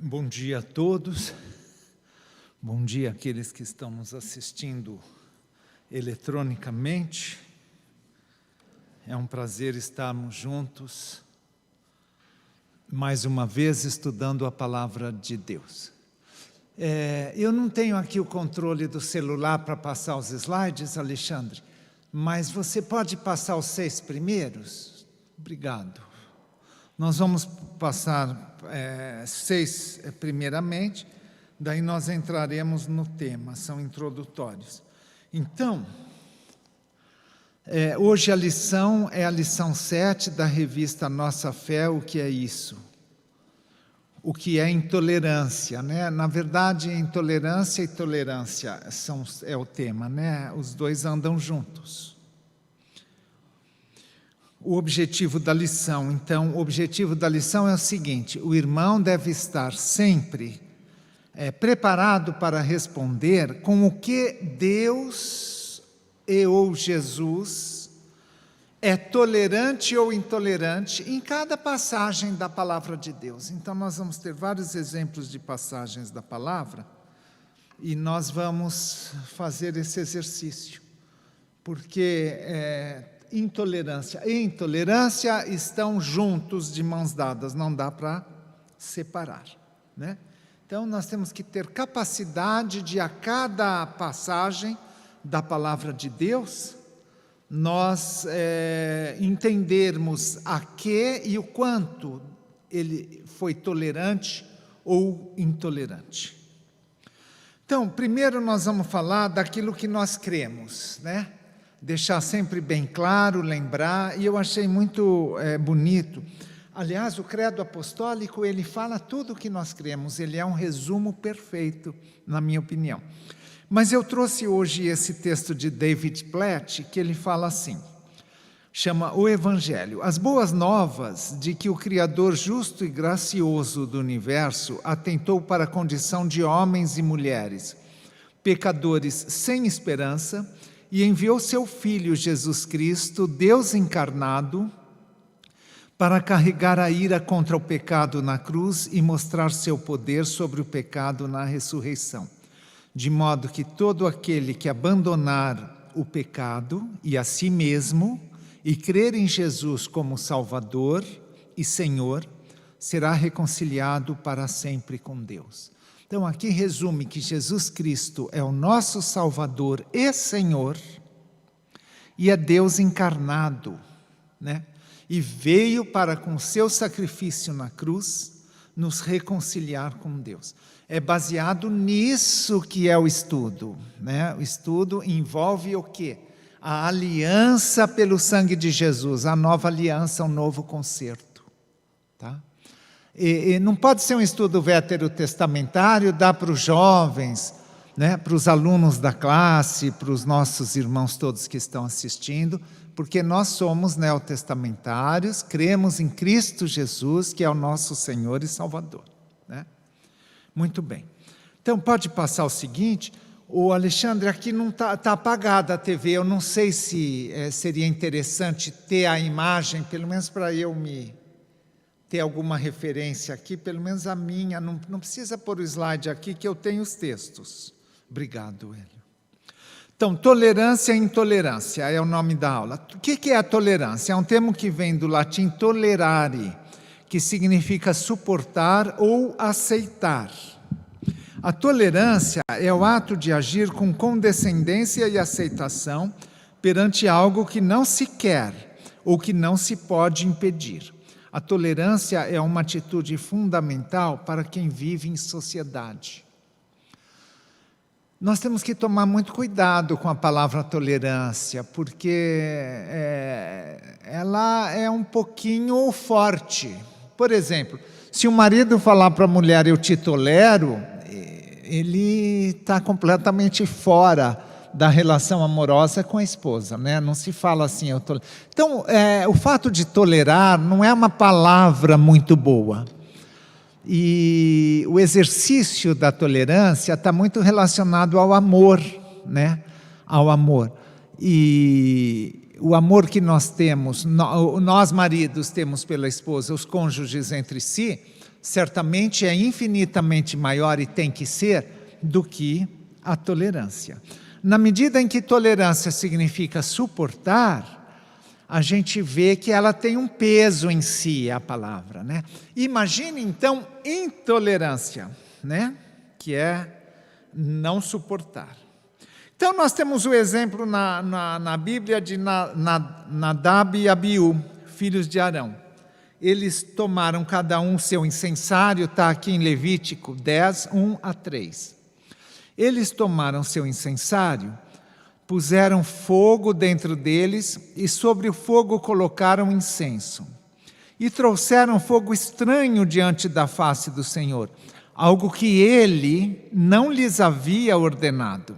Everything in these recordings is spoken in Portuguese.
Bom dia a todos, bom dia àqueles que estão nos assistindo eletronicamente. É um prazer estarmos juntos, mais uma vez estudando a Palavra de Deus. Eu não tenho aqui o controle do celular para passar os slides, Alexandre, mas você pode passar os 6 primeiros? Obrigado. Nós vamos passar 6 primeiramente, daí nós entraremos no tema, são introdutórios. Então, hoje a lição é a lição 7 da revista Nossa Fé, o que é isso? O que é intolerância, né? Na verdade, intolerância e tolerância é o tema, né? Os dois andam juntos. O objetivo da lição, então, o objetivo da lição é o seguinte: o irmão deve estar sempre preparado para responder com o que Deus ou Jesus é tolerante ou intolerante em cada passagem da Palavra de Deus. Então, nós vamos ter vários exemplos de passagens da Palavra e nós vamos fazer esse exercício, porque intolerância e intolerância estão juntos, de mãos dadas, não dá para separar, né? Então, nós temos que ter capacidade de, a cada passagem da Palavra de Deus, nós entendermos a que e o quanto ele foi tolerante ou intolerante. Então, primeiro nós vamos falar daquilo que nós cremos, né? Deixar sempre bem claro, lembrar, e eu achei muito bonito. Aliás, o credo apostólico, ele fala tudo o que nós cremos, ele é um resumo perfeito, na minha opinião. Mas eu trouxe hoje esse texto de David Platt, que ele fala assim, chama O Evangelho: as boas novas de que o Criador justo e gracioso do universo atentou para a condição de homens e mulheres, pecadores sem esperança, e enviou seu Filho Jesus Cristo, Deus encarnado, para carregar a ira contra o pecado na cruz e mostrar seu poder sobre o pecado na ressurreição. De modo que todo aquele que abandonar o pecado e a si mesmo e crer em Jesus como Salvador e Senhor, será reconciliado para sempre com Deus. Então, aqui resume que Jesus Cristo é o nosso Salvador e Senhor, e é Deus encarnado, né? E veio para, com seu sacrifício na cruz, nos reconciliar com Deus. É baseado nisso que é o estudo, né? O estudo envolve o quê? A aliança pelo sangue de Jesus, a nova aliança, um novo concerto, tá? E não pode ser um estudo veterotestamentário, dá para os jovens, né, para os alunos da classe, para os nossos irmãos todos que estão assistindo, porque nós somos neotestamentários, cremos em Cristo Jesus, que é o nosso Senhor e Salvador, né? Muito bem. Então, pode passar o seguinte. O Alexandre, aqui não está apagada a TV, eu não sei se seria interessante ter a imagem, pelo menos para eu ter alguma referência aqui, pelo menos a minha, não precisa pôr o slide aqui, que eu tenho os textos. Obrigado, Hélio. Então, tolerância e intolerância é o nome da aula. O que é a tolerância? É um termo que vem do latim tolerare, que significa suportar ou aceitar. A tolerância é o ato de agir com condescendência e aceitação perante algo que não se quer ou que não se pode impedir. A tolerância é uma atitude fundamental para quem vive em sociedade. Nós temos que tomar muito cuidado com a palavra tolerância, porque ela é um pouquinho forte. Por exemplo, se o marido falar para a mulher, eu te tolero, ele está completamente fora da relação amorosa com a esposa, né? Não se fala assim, eu tolero. Então, o fato de tolerar não é uma palavra muito boa. E o exercício da tolerância está muito relacionado ao amor, né? Ao amor. E o amor que nós temos, nós maridos temos pela esposa, os cônjuges entre si, certamente é infinitamente maior e tem que ser do que a tolerância. Na medida em que tolerância significa suportar, a gente vê que ela tem um peso em si, a palavra, né? Imagine então intolerância, né? Que é não suportar. Então nós temos o exemplo na Bíblia de Nadab e Abiú, filhos de Arão. Eles tomaram cada um seu incensário, está aqui em Levítico 10, 1 a 3. Eles tomaram seu incensário, puseram fogo dentro deles e sobre o fogo colocaram incenso. E trouxeram fogo estranho diante da face do Senhor, algo que ele não lhes havia ordenado.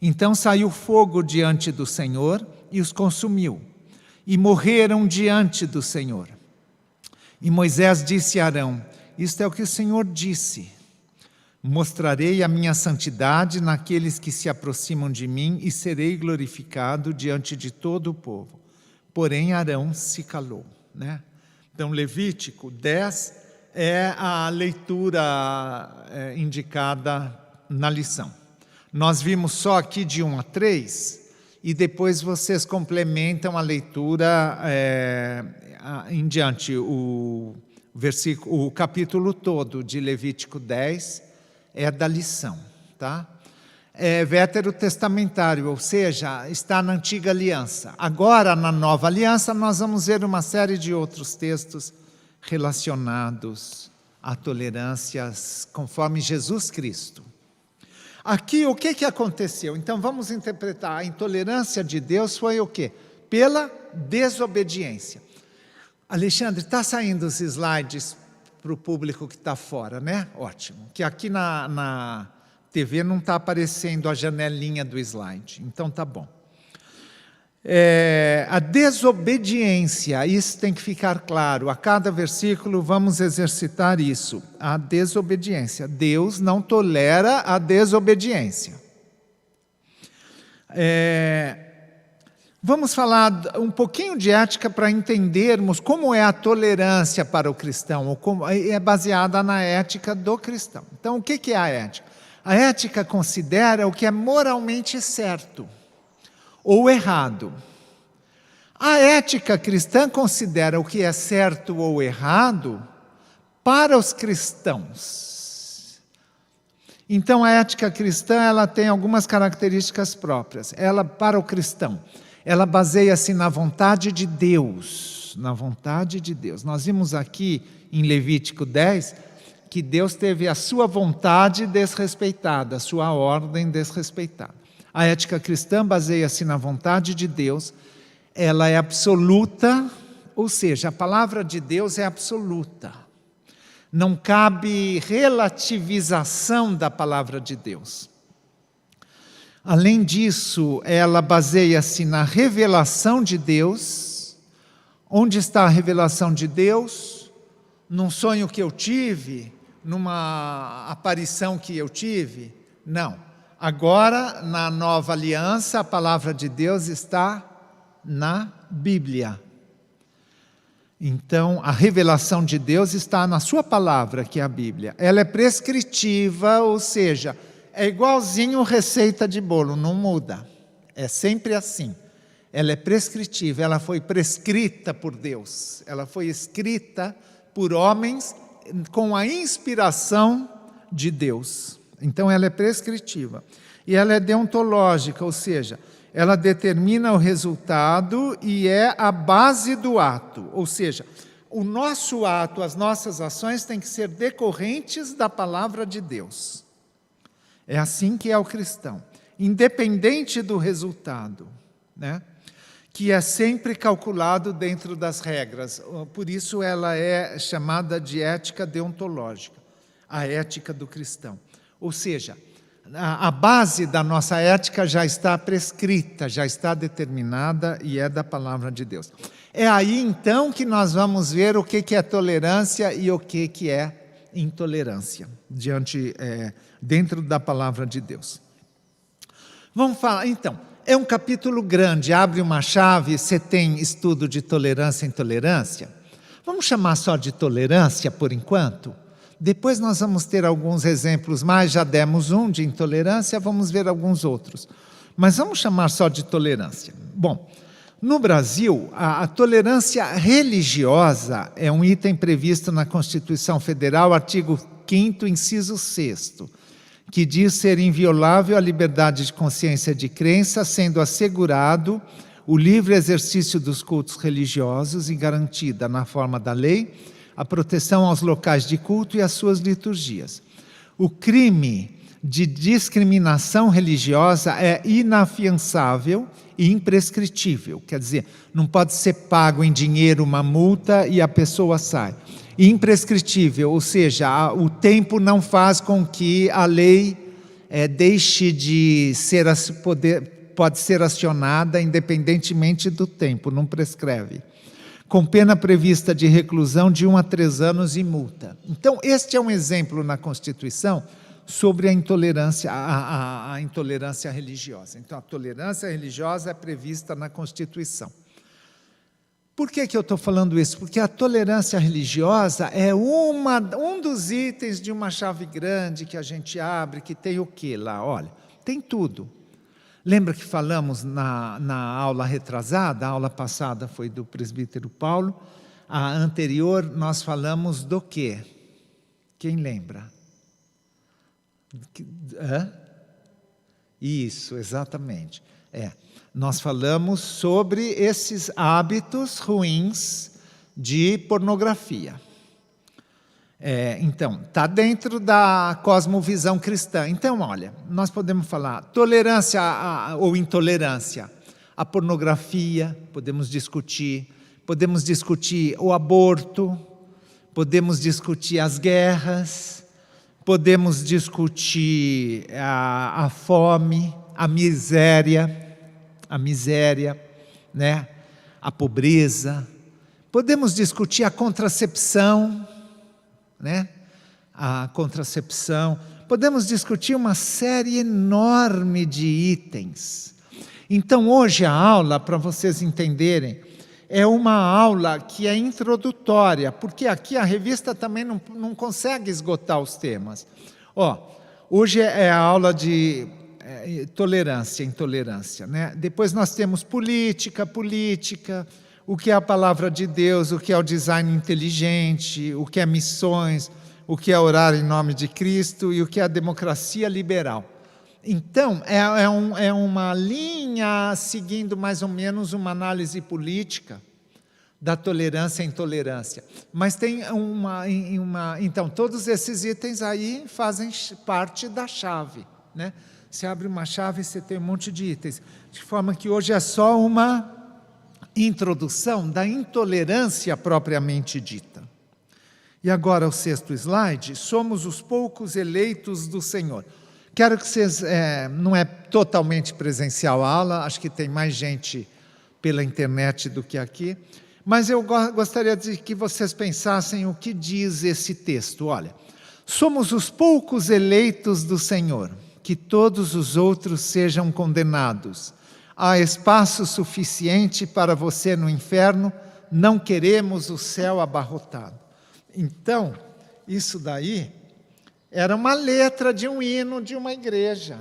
Então saiu fogo diante do Senhor e os consumiu, e morreram diante do Senhor. E Moisés disse a Arão: isto é o que o Senhor disse: mostrarei a minha santidade naqueles que se aproximam de mim e serei glorificado diante de todo o povo. Porém Arão se calou, né? Então Levítico 10 é a leitura indicada na lição. Nós vimos só aqui de 1 a 3 e depois vocês complementam a leitura em diante, o capítulo todo de Levítico 10 é da lição, tá? É veterotestamentário, ou seja, está na antiga aliança. Agora, na nova aliança, nós vamos ver uma série de outros textos relacionados a tolerâncias conforme Jesus Cristo. Aqui, o que aconteceu? Então, vamos interpretar. A intolerância de Deus foi o quê? Pela desobediência. Alexandre, está saindo os slides para o público que está fora, né? Ótimo. Que aqui na TV não está aparecendo a janelinha do slide. Então, tá bom. A desobediência, isso tem que ficar claro. A cada versículo vamos exercitar isso. A desobediência. Deus não tolera a desobediência. Vamos falar um pouquinho de ética para entendermos como é a tolerância para o cristão, ou como é baseada na ética do cristão. Então, o que é a ética? A ética considera o que é moralmente certo ou errado. A ética cristã considera o que é certo ou errado para os cristãos. Então, a ética cristã ela tem algumas características próprias. Ela, para o cristão, ela baseia-se na vontade de Deus. Na vontade de Deus. Nós vimos aqui em Levítico 10 que Deus teve a sua vontade desrespeitada, a sua ordem desrespeitada. A ética cristã baseia-se na vontade de Deus, ela é absoluta, ou seja, a palavra de Deus é absoluta. Não cabe relativização da palavra de Deus. Além disso, ela baseia-se na revelação de Deus. Onde está a revelação de Deus? Num sonho que eu tive? Numa aparição que eu tive? Não. Agora, na nova aliança, a palavra de Deus está na Bíblia. Então, a revelação de Deus está na sua palavra, que é a Bíblia. Ela é prescritiva, ou seja, é igualzinho receita de bolo, não muda. É sempre assim. Ela é prescritiva, ela foi prescrita por Deus. Ela foi escrita por homens com a inspiração de Deus. Então, ela é prescritiva. E ela é deontológica, ou seja, ela determina o resultado e é a base do ato. Ou seja, o nosso ato, as nossas ações têm que ser decorrentes da palavra de Deus. É assim que é o cristão, independente do resultado, né? Que é sempre calculado dentro das regras. Por isso ela é chamada de ética deontológica, a ética do cristão. Ou seja, a base da nossa ética já está prescrita, já está determinada e é da palavra de Deus. É aí então que nós vamos ver o que é tolerância e o que é intolerância dentro da palavra de Deus. Vamos falar, então, é um capítulo grande, abre uma chave, você tem estudo de tolerância e intolerância. Vamos chamar só de tolerância por enquanto? Depois nós vamos ter alguns exemplos mais, já demos um de intolerância, vamos ver alguns outros. Mas vamos chamar só de tolerância. Bom, no Brasil, a tolerância religiosa é um item previsto na Constituição Federal, artigo 5º, inciso 6º, que diz ser inviolável a liberdade de consciência e de crença, sendo assegurado o livre exercício dos cultos religiosos e garantida, na forma da lei, a proteção aos locais de culto e às suas liturgias. O crime de discriminação religiosa é inafiançável e imprescritível, quer dizer, não pode ser pago em dinheiro uma multa e a pessoa sai. Imprescritível, ou seja, o tempo não faz com que a lei deixe de ser, pode ser acionada independentemente do tempo, não prescreve. Com pena prevista de reclusão de 1 a 3 anos e multa. Então, este é um exemplo na Constituição sobre a intolerância, a intolerância religiosa. Então, a tolerância religiosa é prevista na Constituição. Por que eu estou falando isso? Porque a tolerância religiosa é um dos itens de uma chave grande que a gente abre, que tem o quê lá? Olha, tem tudo. Lembra que falamos na aula retrasada, a aula passada foi do presbítero Paulo, a anterior nós falamos do quê? Quem lembra? Isso, exatamente. Nós falamos sobre esses hábitos ruins de pornografia. Então, está dentro da cosmovisão cristã. Então, olha, nós podemos falar tolerância ou intolerância à pornografia, podemos discutir o aborto, podemos discutir as guerras, podemos discutir a fome, a miséria, né? A pobreza. Podemos discutir a contracepção, né? A contracepção. Podemos discutir uma série enorme de itens. Então, hoje a aula, para vocês entenderem, é uma aula que é introdutória, porque aqui a revista também não consegue esgotar os temas. Hoje é a aula de tolerância e intolerância, né? Depois nós temos política, o que é a palavra de Deus, o que é o design inteligente, o que é missões, o que é orar em nome de Cristo e o que é a democracia liberal. Então, é uma linha seguindo mais ou menos uma análise política da tolerância e intolerância. Mas tem então, todos esses itens aí fazem parte da chave, né? Você abre uma chave e você tem um monte de itens. De forma que hoje é só uma introdução da intolerância propriamente dita. E agora o 6º slide, somos os poucos eleitos do Senhor. Quero que vocês, não é totalmente presencial a aula, acho que tem mais gente pela internet do que aqui, mas eu gostaria de que vocês pensassem o que diz esse texto. Olha, somos os poucos eleitos do Senhor, que todos os outros sejam condenados. Há espaço suficiente para você no inferno, não queremos o céu abarrotado. Então, isso daí era uma letra de um hino de uma igreja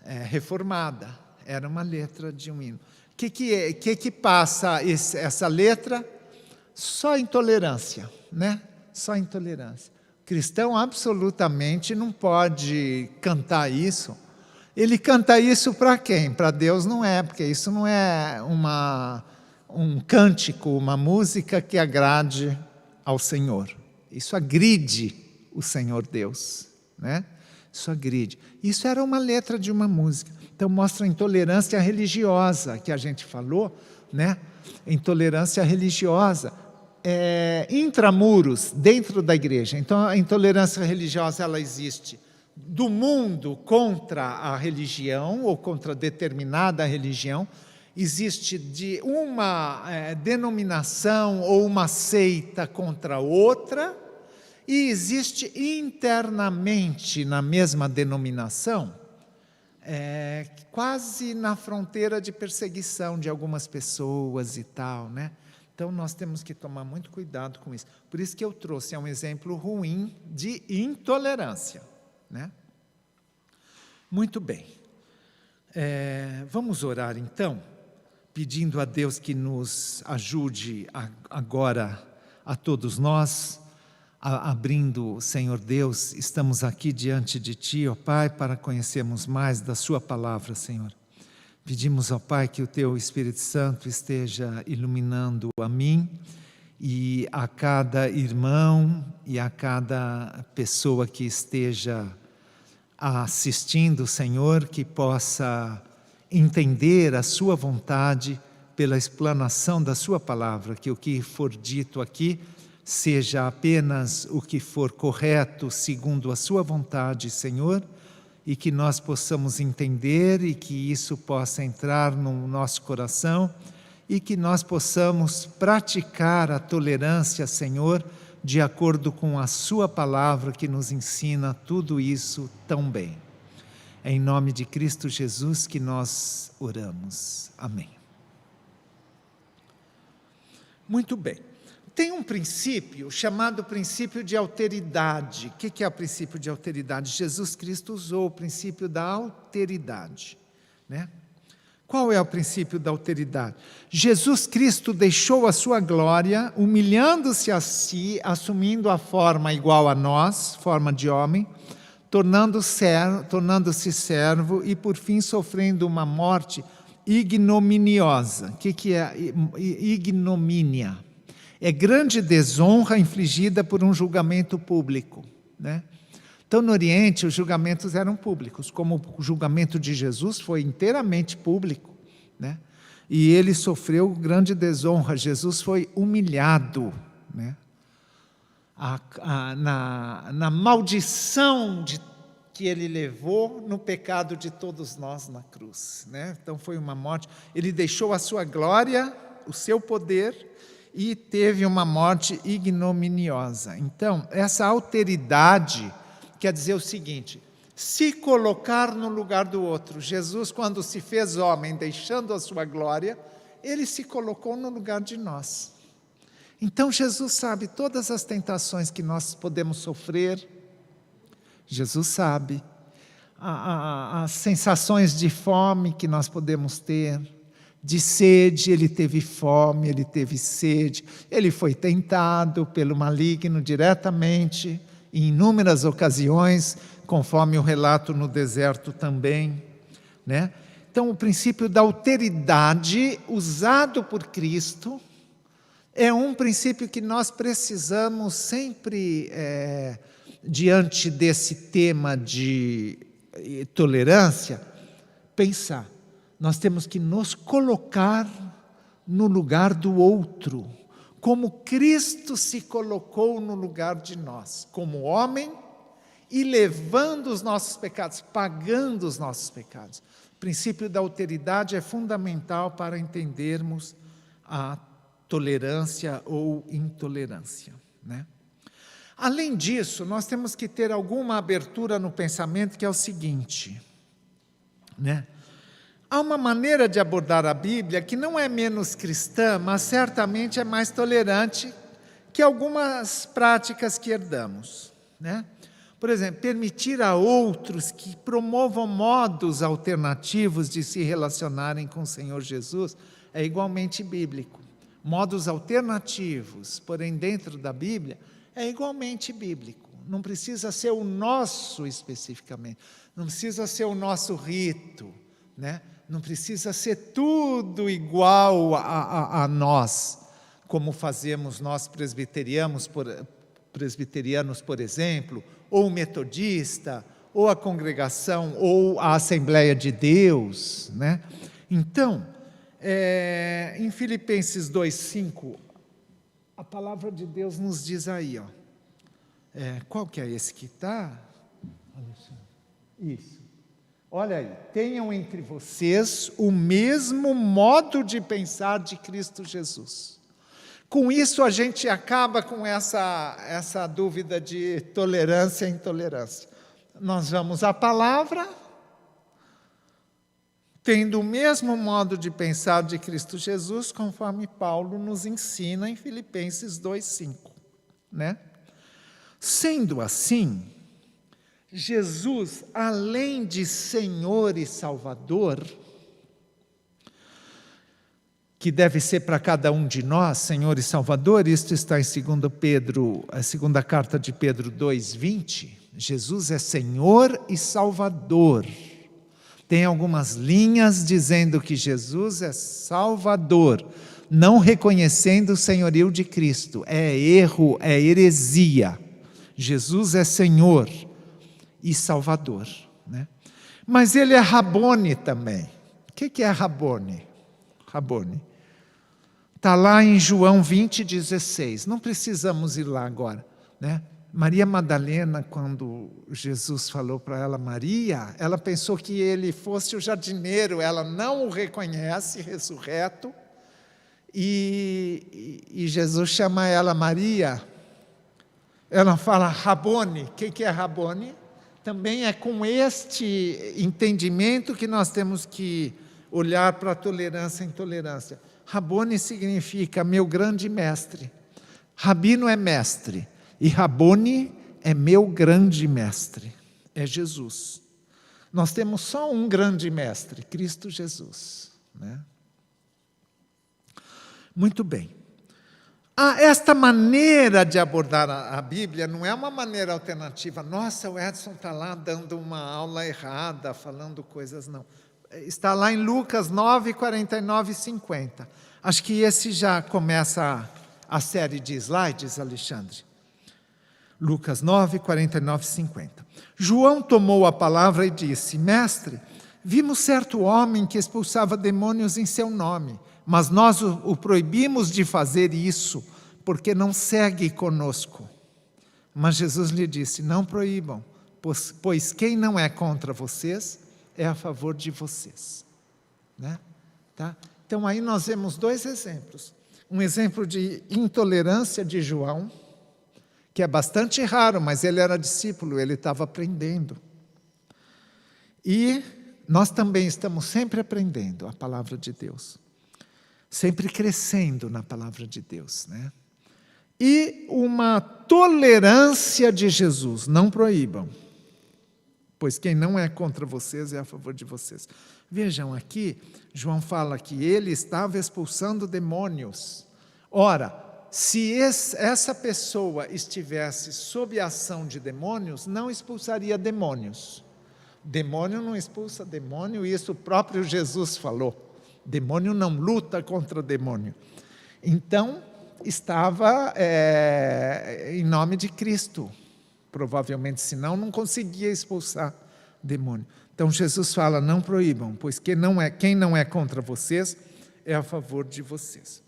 reformada. Era uma letra de um hino. O que passa essa letra? Só intolerância, né? Só intolerância. O cristão absolutamente não pode cantar isso. Ele canta isso para quem? Para Deus não é, porque isso não é um cântico, uma música que agrade ao Senhor. Isso agride o Senhor Deus, né? Isso agride. Isso era uma letra de uma música. Então mostra a intolerância religiosa que a gente falou, né? Intolerância religiosa, intramuros, dentro da igreja. Então a intolerância religiosa ela existe do mundo contra a religião ou contra determinada religião. Existe de uma denominação ou uma seita contra outra, e existe internamente na mesma denominação, quase na fronteira de perseguição de algumas pessoas e tal, né? Então, nós temos que tomar muito cuidado com isso. Por isso que eu trouxe um exemplo ruim de intolerância, né? Muito bem. Vamos orar, então, pedindo a Deus que nos ajude agora a todos nós, abrindo, Senhor Deus, estamos aqui diante de Ti, ó Pai, para conhecermos mais da Sua palavra, Senhor. Pedimos, ó Pai, que o Teu Espírito Santo esteja iluminando a mim e a cada irmão e a cada pessoa que esteja assistindo, Senhor, que possa entender a Sua vontade pela explanação da Sua palavra, que o que for dito aqui seja apenas o que for correto segundo a Sua vontade, Senhor, e que nós possamos entender e que isso possa entrar no nosso coração e que nós possamos praticar a tolerância, Senhor, de acordo com a Sua palavra que nos ensina tudo isso tão bem. É em nome de Cristo Jesus que nós oramos. Amém. Muito bem. Tem um princípio chamado princípio de alteridade. O que é o princípio de alteridade? Jesus Cristo usou o princípio da alteridade, né? Qual é o princípio da alteridade? Jesus Cristo deixou a sua glória, humilhando-se a si, assumindo a forma igual a nós, forma de homem, tornando-se servo e, por fim, sofrendo uma morte ignominiosa. O que é ignomínia? É grande desonra infligida por um julgamento público, né? Então, no Oriente, os julgamentos eram públicos, como o julgamento de Jesus foi inteiramente público, né? E ele sofreu grande desonra, Jesus foi humilhado, né? Na maldição que ele levou no pecado de todos nós na cruz, né? Então, foi uma morte, ele deixou a sua glória, o seu poder, e teve uma morte ignominiosa. Então, essa alteridade quer dizer o seguinte: se colocar no lugar do outro. Jesus, quando se fez homem, deixando a sua glória, ele se colocou no lugar de nós. Então, Jesus sabe todas as tentações que nós podemos sofrer, Jesus sabe as sensações de fome que nós podemos ter, de sede, ele teve fome, ele teve sede, ele foi tentado pelo maligno diretamente, em inúmeras ocasiões, conforme o relato no deserto também, né? Então, o princípio da alteridade, usado por Cristo, é um princípio que nós precisamos sempre, diante desse tema de tolerância, pensar. Nós temos que nos colocar no lugar do outro, como Cristo se colocou no lugar de nós, como homem, e levando os nossos pecados, pagando os nossos pecados. O princípio da alteridade é fundamental para entendermos a tolerância ou intolerância, né? Além disso, nós temos que ter alguma abertura no pensamento, que é o seguinte, né? Há uma maneira de abordar a Bíblia que não é menos cristã, mas certamente é mais tolerante que algumas práticas que herdamos, né? Por exemplo, permitir a outros que promovam modos alternativos de se relacionarem com o Senhor Jesus é igualmente bíblico. Modos alternativos, porém dentro da Bíblia, é igualmente bíblico. Não precisa ser o nosso especificamente, não precisa ser o nosso rito, né? Não precisa ser tudo igual a nós, como fazemos nós presbiterianos, por exemplo, ou o metodista, ou a congregação, ou a Assembleia de Deus, né? Então, em Filipenses 2:5, a palavra de Deus nos diz aí, ó, qual que é esse que está? Isso. Olha aí, tenham entre vocês o mesmo modo de pensar de Cristo Jesus. Com isso a gente acaba com essa dúvida de tolerância e intolerância. Nós vamos à palavra, tendo o mesmo modo de pensar de Cristo Jesus, conforme Paulo nos ensina em Filipenses 2:5, né? Sendo assim, Jesus, além de Senhor e Salvador, que deve ser para cada um de nós, Senhor e Salvador, isto está em 2 Pedro, a segunda carta de Pedro 2:20, Jesus é Senhor e Salvador. Tem algumas linhas dizendo que Jesus é Salvador, não reconhecendo o senhorio de Cristo. É erro, é heresia. Jesus é Senhor e Salvador, né? Mas ele é Rabone também. O que é Rabone? Rabone. Está lá em João 20:16. Não precisamos ir lá agora, né? Maria Madalena, quando Jesus falou para ela, Maria, ela pensou que ele fosse o jardineiro, ela não o reconhece, ressurreto, e Jesus chama ela Maria, ela fala Rabone. O que é Rabone? Também é com este entendimento que nós temos que olhar para a tolerância e intolerância. Rabone significa meu grande mestre. Rabino é mestre. E Rabone é meu grande mestre, é Jesus. Nós temos só um grande mestre, Cristo Jesus, né? Muito bem. Esta maneira de abordar a Bíblia não é uma maneira alternativa. Nossa, o Edson está lá dando uma aula errada, falando coisas, não. Está lá em Lucas 9, 49 e 50. Acho que esse já começa a série de slides, Alexandre. Lucas 9, 49 e 50. João tomou a palavra e disse, Mestre, vimos certo homem que expulsava demônios em seu nome, mas nós o proibimos de fazer isso, porque não segue conosco. Mas Jesus lhe disse, não proíbam, pois quem não é contra vocês, é a favor de vocês. Né? Tá? Então aí nós vemos dois exemplos. Um exemplo de intolerância de João, que é bastante raro, mas ele era discípulo, ele estava aprendendo. E nós também estamos sempre aprendendo a palavra de Deus, sempre crescendo na palavra de Deus, né? E uma tolerância de Jesus, não proíbam, pois quem não é contra vocês é a favor de vocês. Vejam aqui, João fala que ele estava expulsando demônios. Ora, se essa pessoa estivesse sob a ação de demônios, não expulsaria demônios. Demônio não expulsa demônio, isso o próprio Jesus falou. Demônio não luta contra o demônio. Então, estava em nome de Cristo. Provavelmente, senão, não conseguia expulsar demônio. Então, Jesus fala, não proíbam, pois quem não é contra vocês, é a favor de vocês.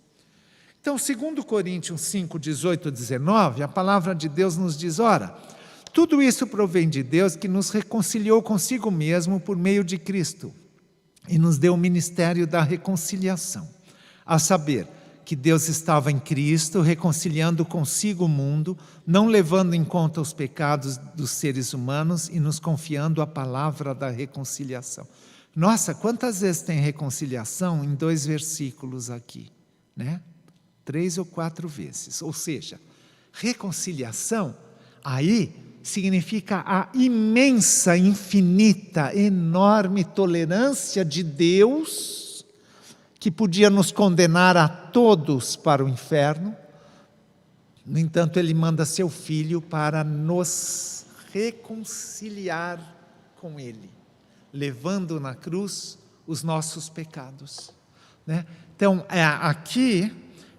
Então, 2 Coríntios 5, 18 e 19, a palavra de Deus nos diz, ora, tudo isso provém de Deus que nos reconciliou consigo mesmo por meio de Cristo e nos deu o ministério da reconciliação. A saber, que Deus estava em Cristo reconciliando consigo o mundo, não levando em conta os pecados dos seres humanos e nos confiando a palavra da reconciliação. Nossa, quantas vezes tem reconciliação em 2 versículos aqui, né? 3 ou 4 vezes, ou seja, reconciliação, aí significa a imensa, infinita, enorme tolerância de Deus, que podia nos condenar a todos para o inferno, no entanto, Ele manda seu Filho para nos reconciliar com Ele, levando na cruz os nossos pecados, né? Então, aqui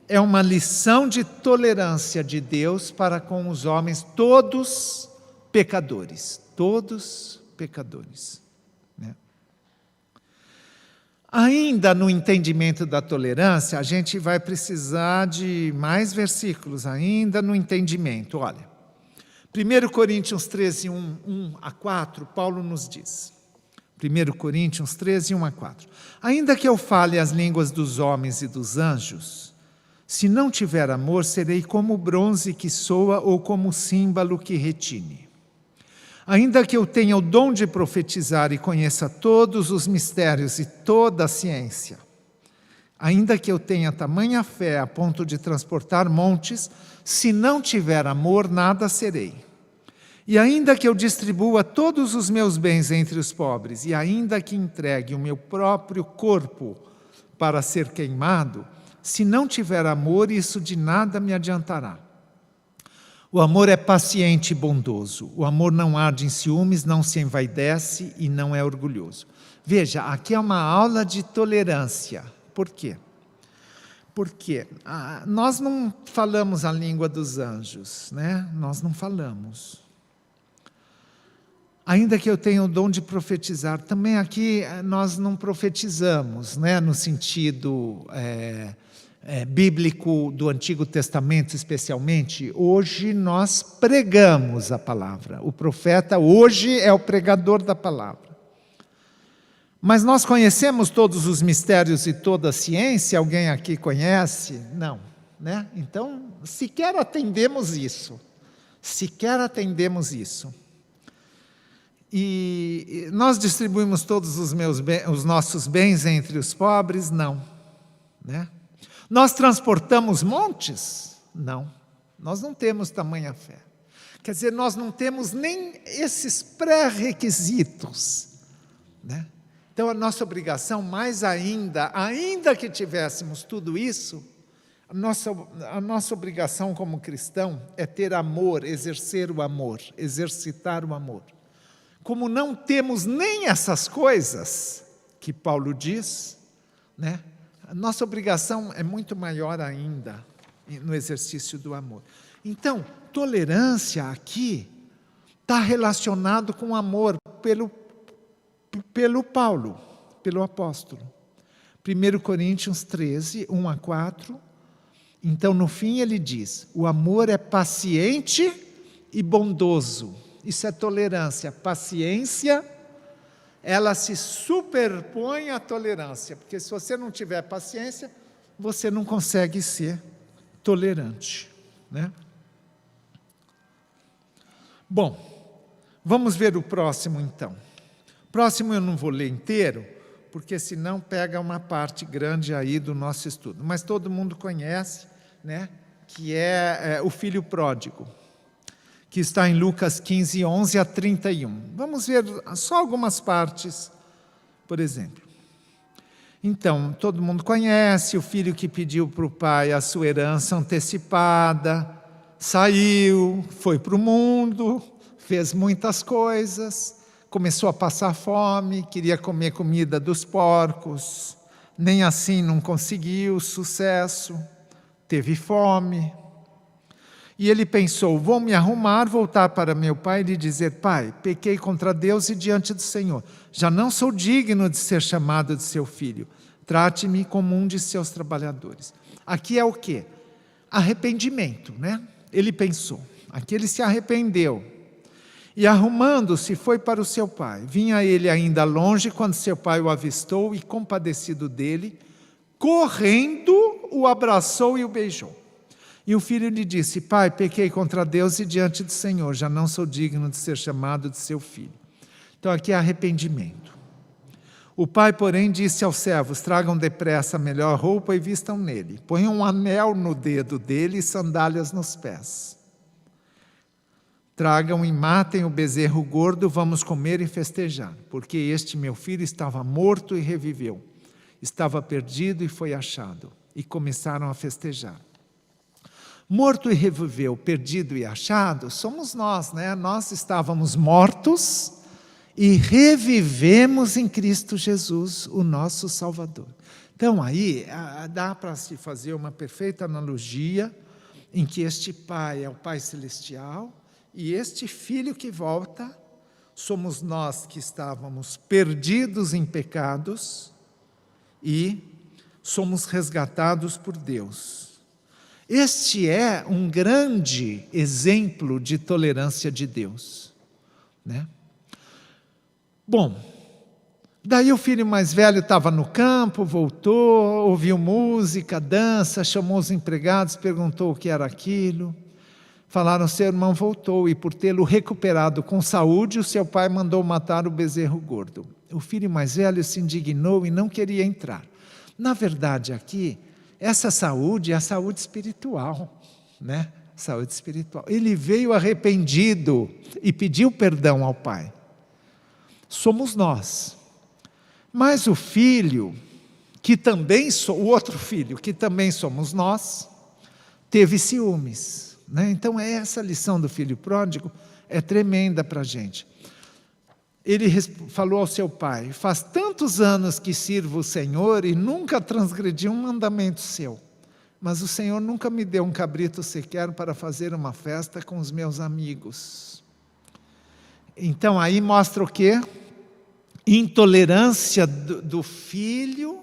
é uma lição de tolerância de Deus para com os homens, todos pecadores, né? Ainda no entendimento da tolerância, a gente vai precisar de mais versículos, ainda no entendimento. Olha, 1 Coríntios 13, 1 a 4, Paulo nos diz, 1 Coríntios 13, 1 a 4, ainda que eu fale as línguas dos homens e dos anjos, se não tiver amor, serei como o bronze que soa ou como o símbolo que retine. Ainda que eu tenha o dom de profetizar e conheça todos os mistérios e toda a ciência, ainda que eu tenha tamanha fé a ponto de transportar montes, se não tiver amor, nada serei. E ainda que eu distribua todos os meus bens entre os pobres, e ainda que entregue o meu próprio corpo para ser queimado, se não tiver amor, isso de nada me adiantará. O amor é paciente e bondoso. O amor não arde em ciúmes, não se envaidece e não é orgulhoso. Veja, aqui é uma aula de tolerância. Por quê? Porque nós não falamos a língua dos anjos, né? Nós não falamos. Ainda que eu tenha o dom de profetizar, também aqui nós não profetizamos, né? No sentido bíblico do Antigo Testamento especialmente. Hoje nós pregamos a palavra. O profeta hoje é o pregador da palavra. Mas nós conhecemos todos os mistérios e toda a ciência? Alguém aqui conhece? Não, né? Então, sequer atendemos isso. Sequer atendemos isso. E nós distribuímos todos os nossos bens entre os pobres? Não, né? Nós transportamos montes? Não, nós não temos tamanha fé. Quer dizer, nós não temos nem esses pré-requisitos, né? Então, a nossa obrigação, mais ainda que tivéssemos tudo isso, a nossa obrigação como cristão é ter amor, exercer o amor, exercitar o amor. Como não temos nem essas coisas que Paulo diz, né? A nossa obrigação é muito maior ainda no exercício do amor. Então, tolerância aqui está relacionado com amor pelo Paulo, pelo apóstolo. 1 Coríntios 13, 1 a 4. Então, no fim, ele diz: o amor é paciente e bondoso. Isso é tolerância. Paciência, ela se superpõe à tolerância, porque se você não tiver paciência, você não consegue ser tolerante, né? Bom, vamos ver o próximo então. Próximo eu não vou ler inteiro, porque senão pega uma parte grande aí do nosso estudo. Mas todo mundo conhece, né, que é o filho pródigo, que está em Lucas 15, 11 a 31. Vamos ver só algumas partes, por exemplo. Então, todo mundo conhece o filho que pediu para o pai a sua herança antecipada, saiu, foi para o mundo, fez muitas coisas, começou a passar fome, queria comer comida dos porcos, nem assim não conseguiu sucesso, teve fome. E ele pensou: vou me arrumar, voltar para meu pai e lhe dizer: pai, pequei contra Deus e diante do Senhor. Já não sou digno de ser chamado de seu filho. Trate-me como um de seus trabalhadores. Aqui é o quê? Arrependimento, né? Ele pensou. Aqui ele se arrependeu. E arrumando-se, foi para o seu pai. Vinha ele ainda longe, quando seu pai o avistou e, compadecido dele, correndo, o abraçou e o beijou. E o filho lhe disse: pai, pequei contra Deus e diante do Senhor, já não sou digno de ser chamado de seu filho. Então aqui é arrependimento. O pai, porém, disse aos servos: tragam depressa a melhor roupa e vistam nele. Ponham um anel no dedo dele e sandálias nos pés. Tragam e matem o bezerro gordo, vamos comer e festejar, porque este meu filho estava morto e reviveu, estava perdido e foi achado. E começaram a festejar. Morto e reviveu, perdido e achado, somos nós, né? Nós estávamos mortos e revivemos em Cristo Jesus, o nosso Salvador. Então aí dá para se fazer uma perfeita analogia em que este Pai é o Pai Celestial, e este Filho que volta, somos nós que estávamos perdidos em pecados e somos resgatados por Deus. Este é um grande exemplo de tolerância de Deus, né? Bom, daí o filho mais velho estava no campo, voltou, ouviu música, dança, chamou os empregados, perguntou o que era aquilo. falaram: seu irmão voltou, e por tê-lo recuperado com saúde, o seu pai mandou matar o bezerro gordo. O filho mais velho se indignou e não queria entrar. Na verdade, aqui, essa saúde é a saúde espiritual, né? Saúde espiritual. Ele veio arrependido e pediu perdão ao pai. Somos nós. Mas o filho, que também o outro filho, que também somos nós, teve ciúmes, né? Então essa lição do filho pródigo é tremenda para a gente. Ele falou ao seu pai: faz tantos anos que sirvo o Senhor e nunca transgredi um mandamento seu, mas o Senhor nunca me deu um cabrito sequer para fazer uma festa com os meus amigos. Então aí mostra o quê? Intolerância do filho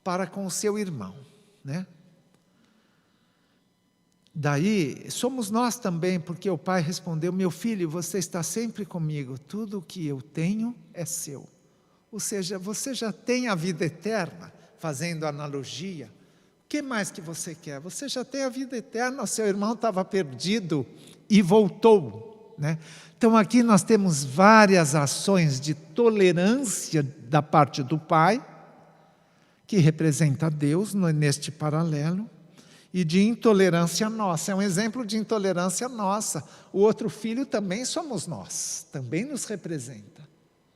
para com o seu irmão, né? Daí, somos nós também, porque o pai respondeu: meu filho, você está sempre comigo, tudo o que eu tenho é seu. Ou seja, você já tem a vida eterna, fazendo analogia. O que mais que você quer? Você já tem a vida eterna, o seu irmão estava perdido e voltou, né? Então aqui nós temos várias ações de tolerância da parte do pai, que representa Deus neste paralelo, e de intolerância nossa. É um exemplo de intolerância nossa. O outro filho também somos nós, também nos representa,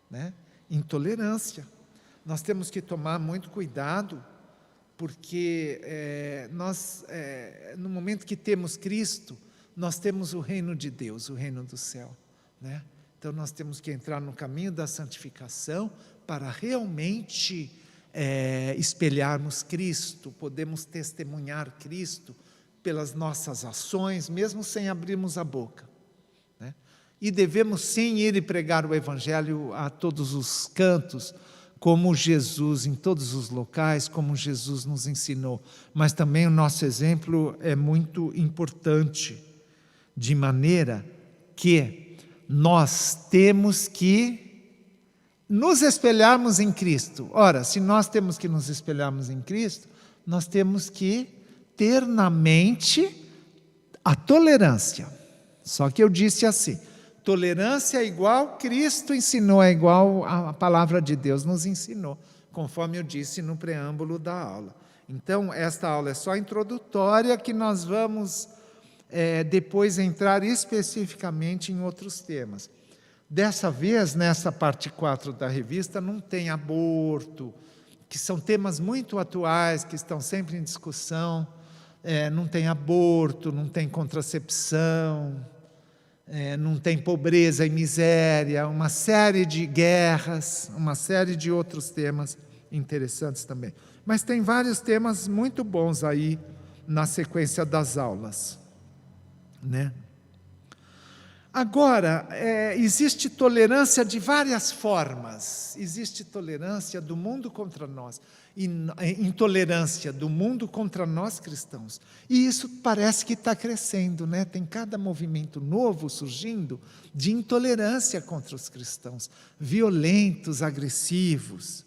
né? Intolerância. Nós temos que tomar muito cuidado, porque no momento que temos Cristo, nós temos o reino de Deus, o reino do céu, né? Então nós temos que entrar no caminho da santificação para realmente espelharmos Cristo, podemos testemunhar Cristo pelas nossas ações, mesmo sem abrirmos a boca, né? E devemos sim ir e pregar o Evangelho a todos os cantos, como Jesus, em todos os locais, como Jesus nos ensinou. Mas também o nosso exemplo é muito importante, de maneira que nós temos que nos espelharmos em Cristo. Ora, se nós temos que nos espelharmos em Cristo, nós temos que ter na mente a tolerância. Só que eu disse assim: tolerância é igual Cristo ensinou, é igual a palavra de Deus nos ensinou, conforme eu disse no preâmbulo da aula. Então, esta aula é só introdutória, que nós vamos depois entrar especificamente em outros temas. Dessa vez, nessa parte 4 da revista, não tem aborto, que são temas muito atuais, que estão sempre em discussão. Não tem aborto, não tem contracepção, não tem pobreza e miséria, uma série de guerras, uma série de outros temas interessantes também. Mas tem vários temas muito bons aí na sequência das aulas, né? Agora, existe tolerância de várias formas. Existe tolerância do mundo contra nós, e intolerância do mundo contra nós cristãos. E isso parece que está crescendo, né? Tem cada movimento novo surgindo de intolerância contra os cristãos, violentos, agressivos,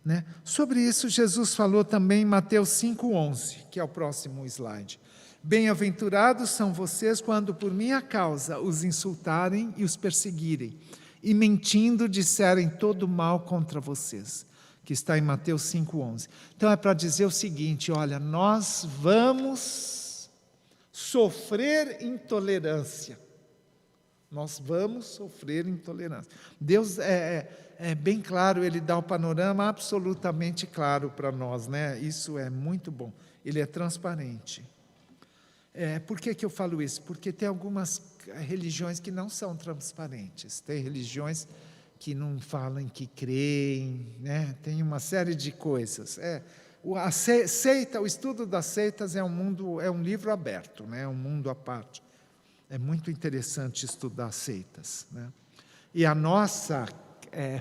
né? Sobre isso, Jesus falou também em Mateus 5,11, que é o próximo slide. Bem-aventurados são vocês quando por minha causa os insultarem e os perseguirem, e mentindo disserem todo mal contra vocês, que está em Mateus 5,11. Então é para dizer o seguinte: olha, nós vamos sofrer intolerância. Nós vamos sofrer intolerância. Deus é bem claro, Ele dá o panorama absolutamente claro para nós, né? Isso é muito bom, Ele é transparente. Por que eu falo isso? Porque tem algumas religiões que não são transparentes. Tem religiões que não falam que creem, né? Tem uma série de coisas. A seita, o estudo das seitas é um livro aberto, né? É um mundo à parte. É muito interessante estudar seitas, né? E a nossa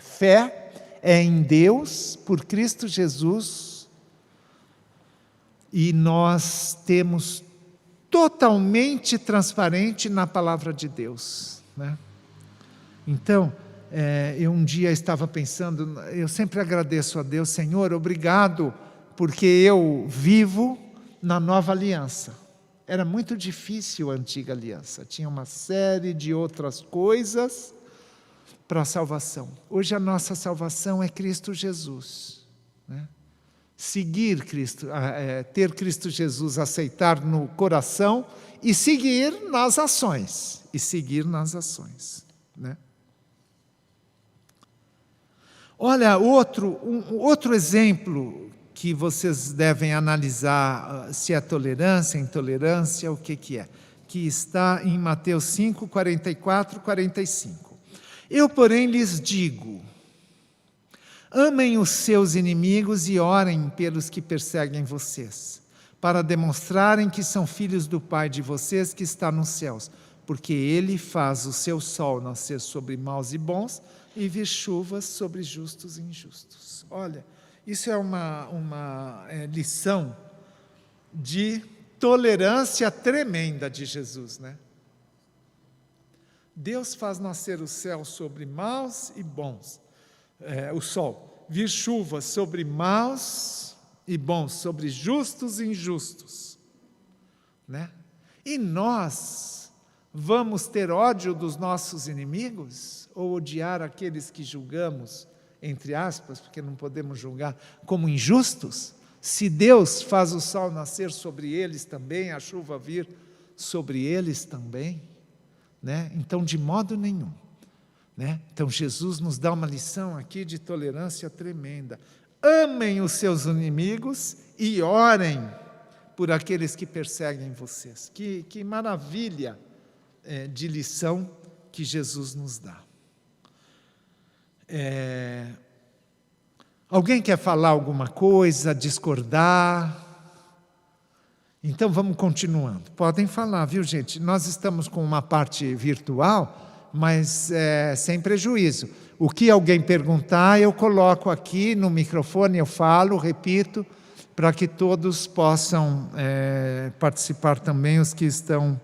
fé é em Deus, por Cristo Jesus, e nós temos totalmente transparente na palavra de Deus, né? Então, eu um dia estava pensando, eu sempre agradeço a Deus: Senhor, obrigado, porque eu vivo na nova aliança, Era muito difícil a antiga aliança. Tinha uma série de outras coisas para a salvação. Hoje a nossa salvação é Cristo Jesus, né? Seguir Cristo, ter Cristo Jesus, aceitar no coração e seguir nas ações. Né? Olha, outro exemplo que vocês devem analisar se é tolerância, intolerância, o que é. Que está em Mateus 5, 44, 45. Eu, porém, lhes digo: amem os seus inimigos e orem pelos que perseguem vocês, para demonstrarem que são filhos do Pai de vocês que está nos céus, porque Ele faz o seu sol nascer sobre maus e bons e vir chuvas sobre justos e injustos. Olha, isso é uma lição de tolerância tremenda de Jesus, né? Deus faz nascer o céu sobre maus e bons, o sol, vir chuvas sobre maus e bons, sobre justos e injustos, né? E nós vamos ter ódio dos nossos inimigos ou odiar aqueles que julgamos, entre aspas, porque não podemos julgar, como injustos? Se Deus faz o sol nascer sobre eles também, a chuva vir sobre eles também, né? Então, de modo nenhum. Né? Então, Jesus nos dá uma lição aqui de tolerância tremenda. Amem os seus inimigos e orem por aqueles que perseguem vocês. Que maravilha de lição que Jesus nos dá. Alguém quer falar alguma coisa, discordar? Então vamos continuando. Podem falar, viu, gente? Nós estamos com uma parte virtual, mas sem prejuízo. O que alguém perguntar, eu coloco aqui no microfone, eu falo, repito, para que todos possam participar também, os que estão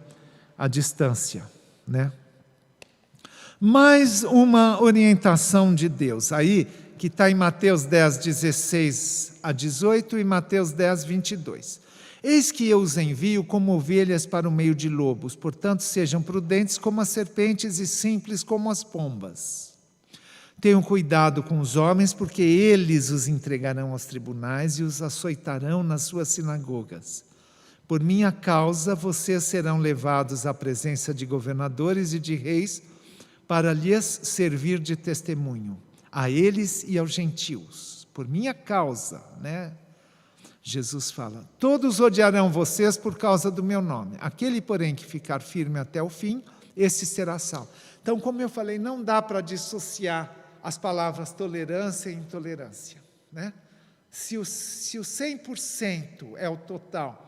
à distância, né? Mais uma orientação de Deus, aí, que está em Mateus 10, 16 a 18 e Mateus 10, 22. Eis que eu os envio como ovelhas para o meio de lobos, portanto sejam prudentes como as serpentes e simples como as pombas. Tenham cuidado com os homens, porque eles os entregarão aos tribunais e os açoitarão nas suas sinagogas. Por minha causa vocês serão levados à presença de governadores e de reis, para lhes servir de testemunho, a eles e aos gentios. Por minha causa, né? Jesus fala, todos odiarão vocês por causa do meu nome. Aquele, porém, que ficar firme até o fim, esse será salvo. Então, como eu falei, não dá para dissociar as palavras tolerância e intolerância, né? Se o 100% é o total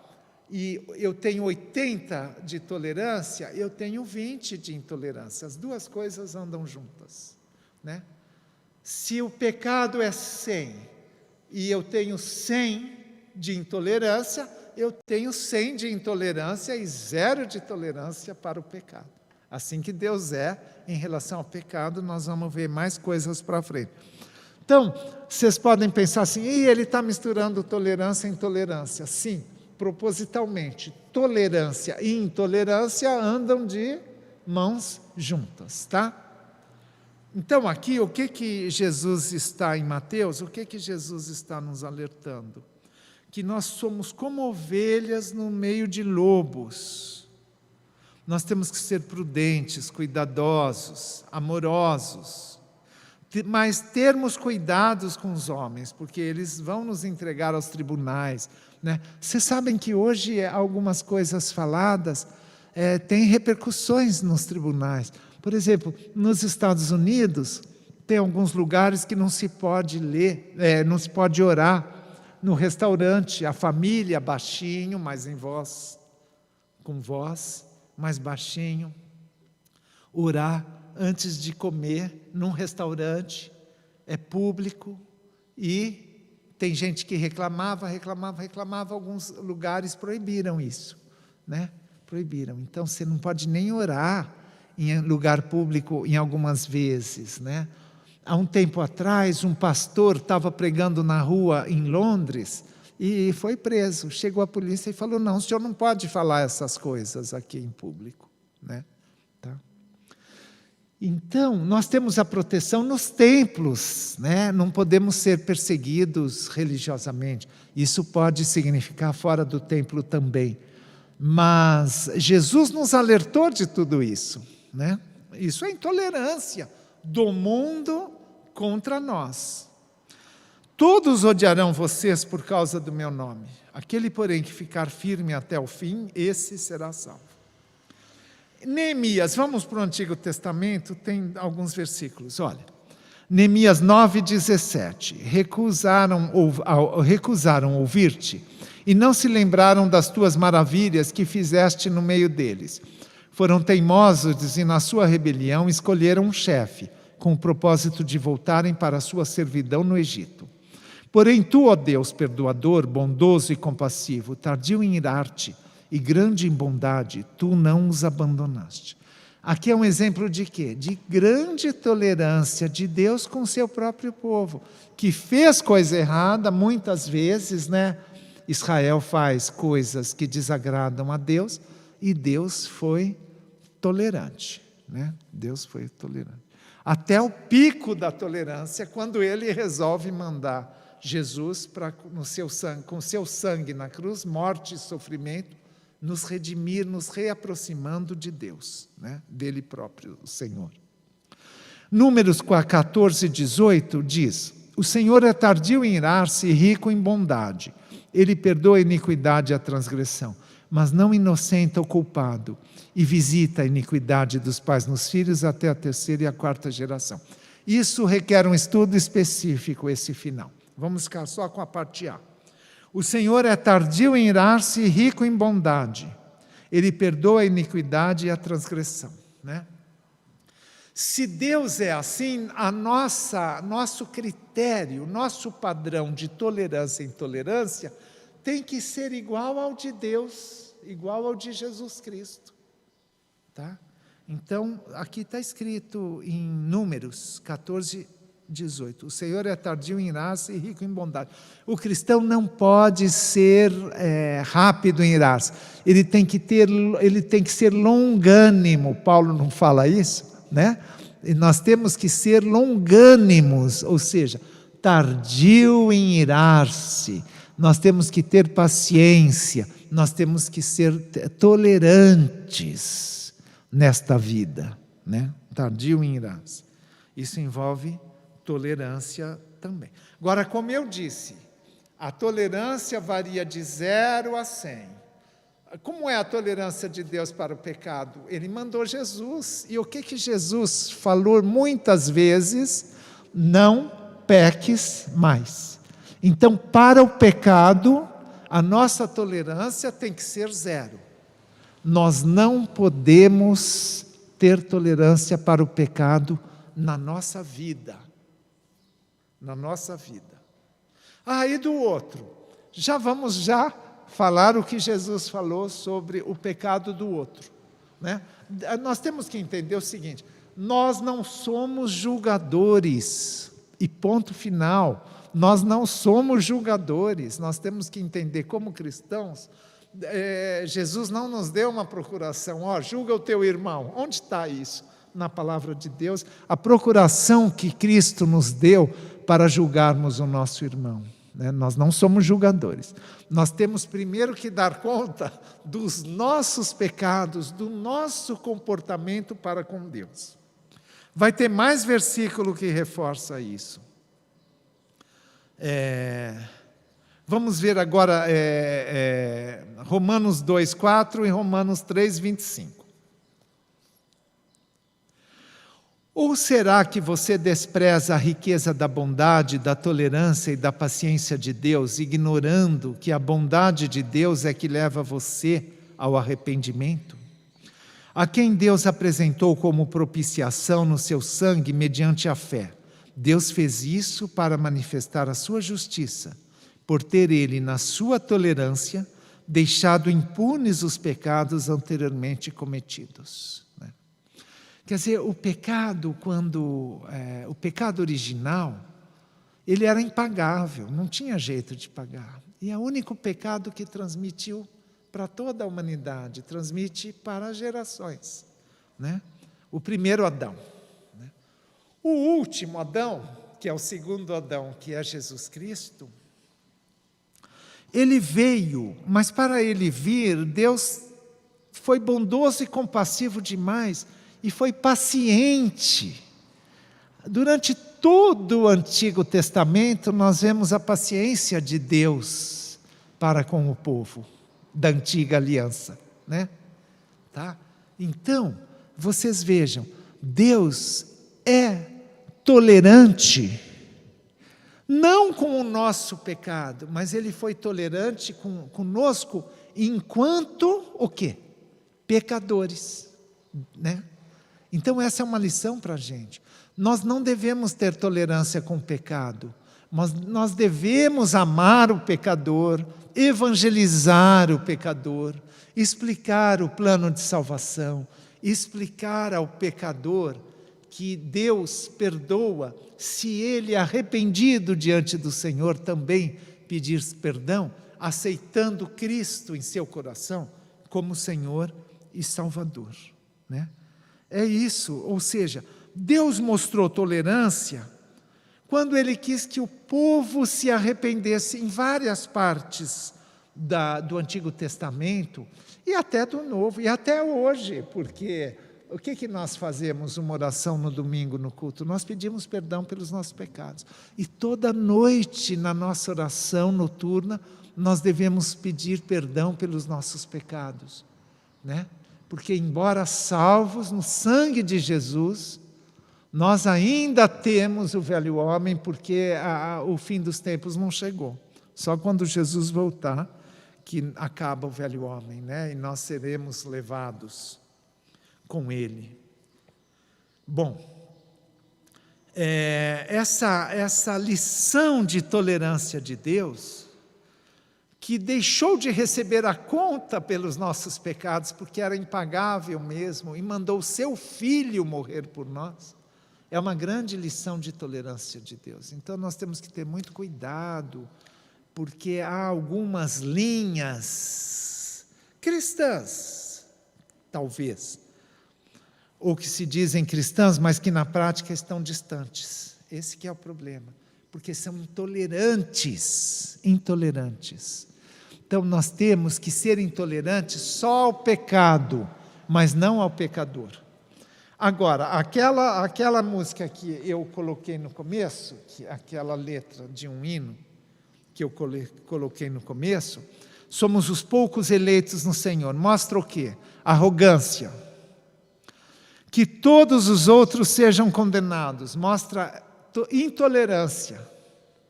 e eu tenho 80 de tolerância, eu tenho 20 de intolerância. As duas coisas andam juntas, né? Se o pecado é 100 e eu tenho 100 de intolerância, eu tenho 100 de intolerância e 0 de tolerância para o pecado. Assim que Deus é em relação ao pecado, nós vamos ver mais coisas para frente. Então, vocês podem pensar assim, ele está misturando tolerância e intolerância. Sim, propositalmente, tolerância e intolerância andam de mãos juntas, tá? Então, aqui, o que Jesus está em Mateus, o que Jesus está nos alertando? Que nós somos como ovelhas no meio de lobos. Nós temos que ser prudentes, cuidadosos, amorosos, mas termos cuidados com os homens, porque eles vão nos entregar aos tribunais, né? Vocês sabem que hoje algumas coisas faladas têm repercussões nos tribunais. Por exemplo, nos Estados Unidos, tem alguns lugares que não se pode ler, não se pode orar no restaurante, a família baixinho, mas em voz, com voz, mais baixinho, orar antes de comer num restaurante, é público, e tem gente que reclamava, alguns lugares proibiram isso, né? Proibiram. Então, você não pode nem orar em lugar público em algumas vezes, né? Há um tempo atrás, um pastor estava pregando na rua em Londres e foi preso. Chegou a polícia e falou, não, o senhor não pode falar essas coisas aqui em público, né? Tá? Então, nós temos a proteção nos templos, né? Não podemos ser perseguidos religiosamente. Isso pode significar fora do templo também. Mas Jesus nos alertou de tudo isso, né? Isso é intolerância do mundo contra nós. Todos odiarão vocês por causa do meu nome. Aquele, porém, que ficar firme até o fim, esse será salvo. Neemias, vamos para o Antigo Testamento, tem alguns versículos, olha. Neemias 9:17. Recusaram ouvir-te, e não se lembraram das tuas maravilhas que fizeste no meio deles. Foram teimosos e, na sua rebelião, escolheram um chefe, com o propósito de voltarem para a sua servidão no Egito. Porém tu, ó Deus perdoador, bondoso e compassivo, tardio em irar-te e grande em bondade, tu não os abandonaste. Aqui é um exemplo de quê? De grande tolerância de Deus com o seu próprio povo, que fez coisa errada muitas vezes, né? Israel faz coisas que desagradam a Deus e Deus foi tolerante, né? Deus foi tolerante. Até o pico da tolerância, quando ele resolve mandar Jesus com seu sangue na cruz, morte e sofrimento, nos redimir, nos reaproximando de Deus, né? Dele próprio, o Senhor. Números 14:18 diz, o Senhor é tardio em irar-se e rico em bondade. Ele perdoa a iniquidade e a transgressão, mas não inocenta o culpado, e visita a iniquidade dos pais nos filhos até a 3ª e a 4ª geração. Isso requer um estudo específico, esse final. Vamos ficar só com a parte A. O Senhor é tardio em irar-se e rico em bondade. Ele perdoa a iniquidade e a transgressão, né? Se Deus é assim, nosso critério, nosso padrão de tolerância e intolerância tem que ser igual ao de Deus, igual ao de Jesus Cristo. Tá? Então, aqui está escrito em Números 14:18. O Senhor é tardio em irar-se e rico em bondade. O cristão não pode ser rápido em irar-se. Ele tem que ser longânimo. Paulo não fala isso, né? E nós temos que ser longânimos, ou seja, tardio em irar-se. Nós temos que ter paciência. Nós temos que ser tolerantes nesta vida, né? Tardio em irar-se. Isso envolve tolerância também. Agora, como eu disse, a tolerância varia de 0 a 100. Como é a tolerância de Deus para o pecado? Ele mandou Jesus. E o que Jesus falou muitas vezes? Não peques mais. Então, para o pecado, a nossa tolerância tem que ser 0. Nós não podemos ter tolerância para o pecado na nossa vida. Na nossa vida. E do outro? Vamos falar o que Jesus falou sobre o pecado do outro, né? Nós temos que entender o seguinte, nós não somos julgadores, e ponto final, nós não somos julgadores, nós temos que entender como cristãos, Jesus não nos deu uma procuração, julga o teu irmão, onde está isso? Na palavra de Deus, a procuração que Cristo nos deu para julgarmos o nosso irmão. Nós não somos julgadores. Nós temos primeiro que dar conta dos nossos pecados, do nosso comportamento para com Deus. Vai ter mais versículo que reforça isso. Vamos ver agora Romanos 2:4 e Romanos 3:25. Ou será que você despreza a riqueza da bondade, da tolerância e da paciência de Deus, ignorando que a bondade de Deus é que leva você ao arrependimento? A quem Deus apresentou como propiciação no seu sangue mediante a fé. Deus fez isso para manifestar a sua justiça, por ter Ele, na sua tolerância, deixado impunes os pecados anteriormente cometidos. Quer dizer, o pecado, o pecado original, ele era impagável, não tinha jeito de pagar. E é o único pecado que transmitiu para toda a humanidade, transmite para as gerações, né? O primeiro Adão, né? O último Adão, que é o segundo Adão, que é Jesus Cristo, ele veio, mas para ele vir, Deus foi bondoso e compassivo demais e foi paciente. Durante todo o Antigo Testamento, nós vemos a paciência de Deus para com o povo da antiga aliança, né? Tá? Então, vocês vejam, Deus é tolerante, não com o nosso pecado, mas Ele foi tolerante conosco enquanto o quê? Pecadores, né? Então essa é uma lição para a gente. Nós não devemos ter tolerância com o pecado, mas nós devemos amar o pecador, evangelizar o pecador, explicar o plano de salvação, explicar ao pecador que Deus perdoa se ele, arrependido diante do Senhor, também pedir perdão, aceitando Cristo em seu coração como Senhor e Salvador, né? É isso, ou seja, Deus mostrou tolerância quando Ele quis que o povo se arrependesse em várias partes do Antigo Testamento e até do Novo, e até hoje, porque o que nós fazemos uma oração no domingo no culto? Nós pedimos perdão pelos nossos pecados. E toda noite na nossa oração noturna, nós devemos pedir perdão pelos nossos pecados, né? Porque embora salvos no sangue de Jesus, nós ainda temos o velho homem, porque o fim dos tempos não chegou. Só quando Jesus voltar que acaba o velho homem, né? E nós seremos levados com ele. Bom, essa lição de tolerância de Deus, que deixou de receber a conta pelos nossos pecados, porque era impagável mesmo, e mandou o seu Filho morrer por nós, é uma grande lição de tolerância de Deus. Então nós temos que ter muito cuidado, porque há algumas linhas cristãs, talvez, ou que se dizem cristãs, mas que na prática estão distantes. Esse que é o problema, porque são intolerantes. Então nós temos que ser intolerantes só ao pecado, mas não ao pecador. Agora, aquela música que eu coloquei no começo, aquela letra de um hino que eu coloquei no começo, somos os poucos eleitos no Senhor, mostra o quê? Arrogância. Que todos os outros sejam condenados, mostra intolerância,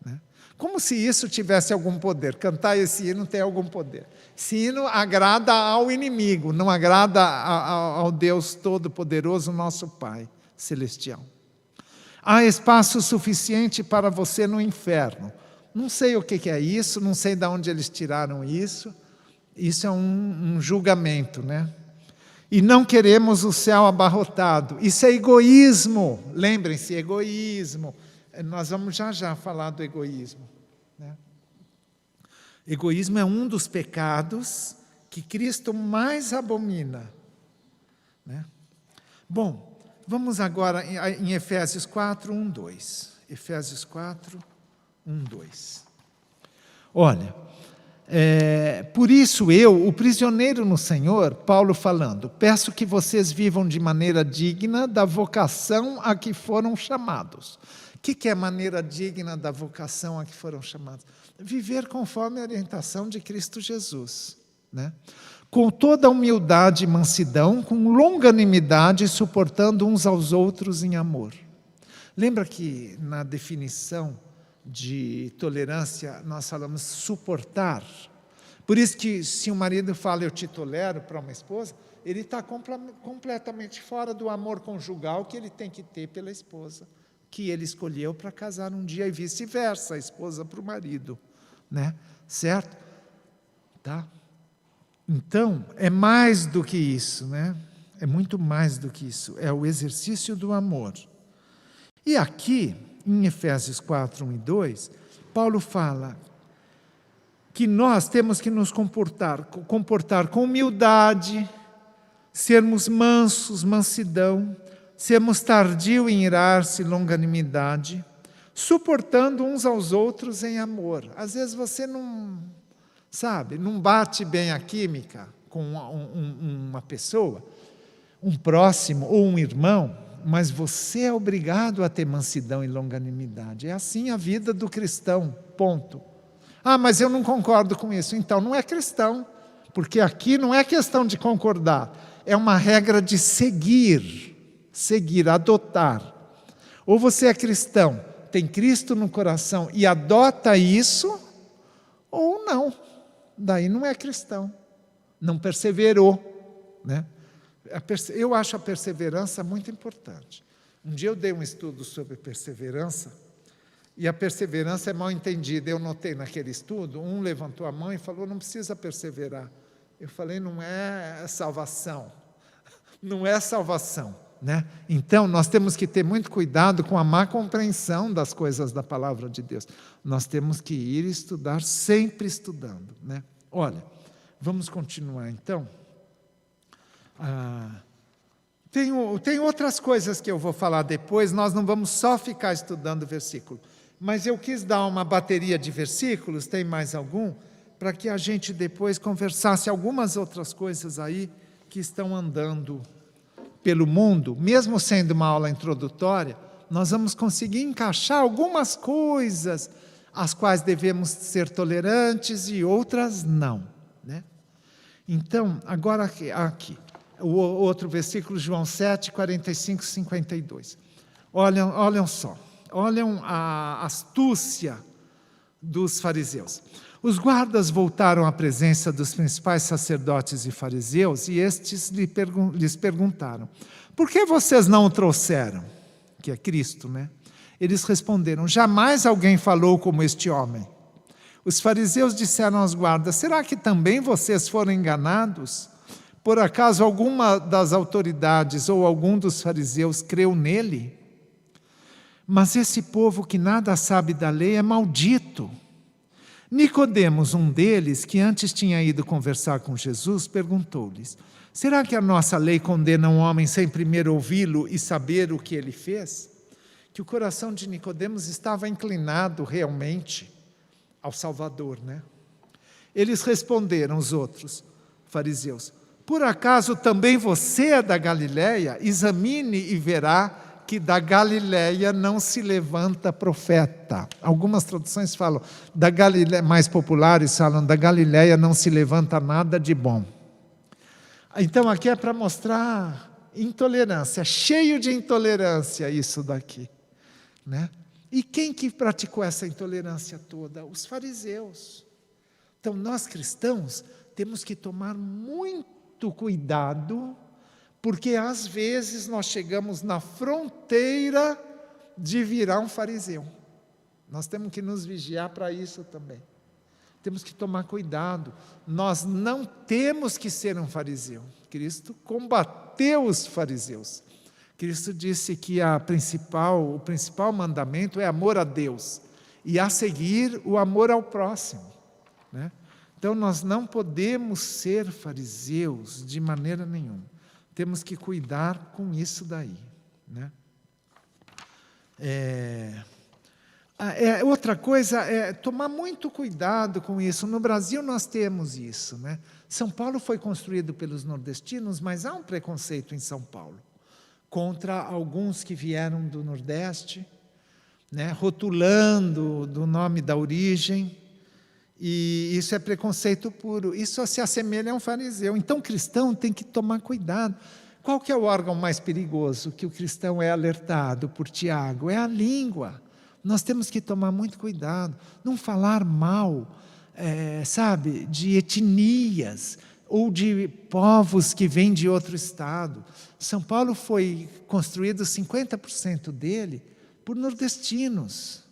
né? Como se isso tivesse algum poder. Cantar esse hino tem algum poder. Esse hino agrada ao inimigo, não agrada ao Deus Todo-Poderoso, nosso Pai Celestial. Há espaço suficiente para você no inferno. Não sei o que é isso, não sei de onde eles tiraram isso. Isso é um julgamento, né? E não queremos o céu abarrotado. Isso é egoísmo. Lembrem-se, egoísmo. Nós vamos já falar do egoísmo, né? Egoísmo é um dos pecados que Cristo mais abomina, né? Bom, vamos agora em Efésios 4, 1, 2. Efésios 4, 1, 2. Olha... por isso eu, o prisioneiro no Senhor, Paulo falando, peço que vocês vivam de maneira digna da vocação a que foram chamados. O que é a maneira digna da vocação a que foram chamados? Viver conforme a orientação de Cristo Jesus, né? Com toda humildade e mansidão, com longanimidade, suportando uns aos outros em amor. Lembra que na definição de tolerância, nós falamos suportar. Por isso que se um marido fala eu te tolero para uma esposa, ele está completamente fora do amor conjugal que ele tem que ter pela esposa, que ele escolheu para casar um dia, e vice-versa, a esposa para o marido, né? Certo? Tá? Então, é mais do que isso, né? É muito mais do que isso, é o exercício do amor. E aqui, em Efésios 4, 1 e 2, Paulo fala que nós temos que nos comportar com humildade, sermos mansos, mansidão, sermos tardio em irar-se, longanimidade, suportando uns aos outros em amor. Às vezes você não bate bem a química com uma pessoa, um próximo ou um irmão, mas você é obrigado a ter mansidão e longanimidade. É assim a vida do cristão, ponto. Ah, mas eu não concordo com isso. Então não é cristão, porque aqui não é questão de concordar, é uma regra de seguir, adotar. Ou você é cristão, tem Cristo no coração e adota isso, ou não. Daí não é cristão, não perseverou, né? Eu acho a perseverança muito importante. Um dia eu dei um estudo sobre perseverança, e a perseverança é mal entendida. Eu notei naquele estudo, um levantou a mão e falou, não precisa perseverar. Eu falei, não é salvação, não é salvação, né? Então, nós temos que ter muito cuidado com a má compreensão das coisas da palavra de Deus. Nós temos que ir estudar, sempre estudando, né? Olha, vamos continuar então. Tem outras coisas que eu vou falar depois, nós não vamos só ficar estudando o versículo, mas eu quis dar uma bateria de versículos, tem mais algum, para que a gente depois conversasse algumas outras coisas aí que estão andando pelo mundo. Mesmo sendo uma aula introdutória, nós vamos conseguir encaixar algumas coisas, as quais devemos ser tolerantes e outras não, né? Então, agora aqui. O outro versículo, João 7, 45 e 52. Olhem só, olham a astúcia dos fariseus. Os guardas voltaram à presença dos principais sacerdotes e fariseus e estes lhes perguntaram, por que vocês não o trouxeram? Que é Cristo, né? Eles responderam, jamais alguém falou como este homem. Os fariseus disseram aos guardas, será que também vocês foram enganados? Por acaso alguma das autoridades ou algum dos fariseus creu nele? Mas esse povo que nada sabe da lei é maldito. Nicodemos, um deles, que antes tinha ido conversar com Jesus, perguntou-lhes, será que a nossa lei condena um homem sem primeiro ouvi-lo e saber o que ele fez? Que o coração de Nicodemos estava inclinado realmente ao Salvador, né? Eles responderam, os outros fariseus, por acaso também você é da Galileia? Examine e verá que da Galileia não se levanta profeta. Algumas traduções falam, da Galileia, mais populares falam, da Galileia não se levanta nada de bom. Então aqui é para mostrar intolerância, cheio de intolerância isso daqui, né? E quem que praticou essa intolerância toda? Os fariseus. Então nós cristãos temos que tomar muito cuidado, porque às vezes nós chegamos na fronteira de virar um fariseu. Nós temos que nos vigiar para isso também. Temos que tomar cuidado. Nós não temos que ser um fariseu. Cristo combateu os fariseus. Cristo disse que o principal mandamento é amor a Deus e a seguir o amor ao próximo, né? Então, nós não podemos ser fariseus de maneira nenhuma. Temos que cuidar com isso daí, né? Outra coisa é tomar muito cuidado com isso. No Brasil nós temos isso, né? São Paulo foi construído pelos nordestinos, mas há um preconceito em São Paulo contra alguns que vieram do Nordeste, né? Rotulando do nome da origem. E isso é preconceito puro, isso se assemelha a um fariseu. Então o cristão tem que tomar cuidado. Qual que é o órgão mais perigoso que o cristão é alertado por Tiago? É a língua. Nós temos que tomar muito cuidado, não falar mal, de etnias ou de povos que vêm de outro estado. São Paulo foi construído 50% dele por nordestinos,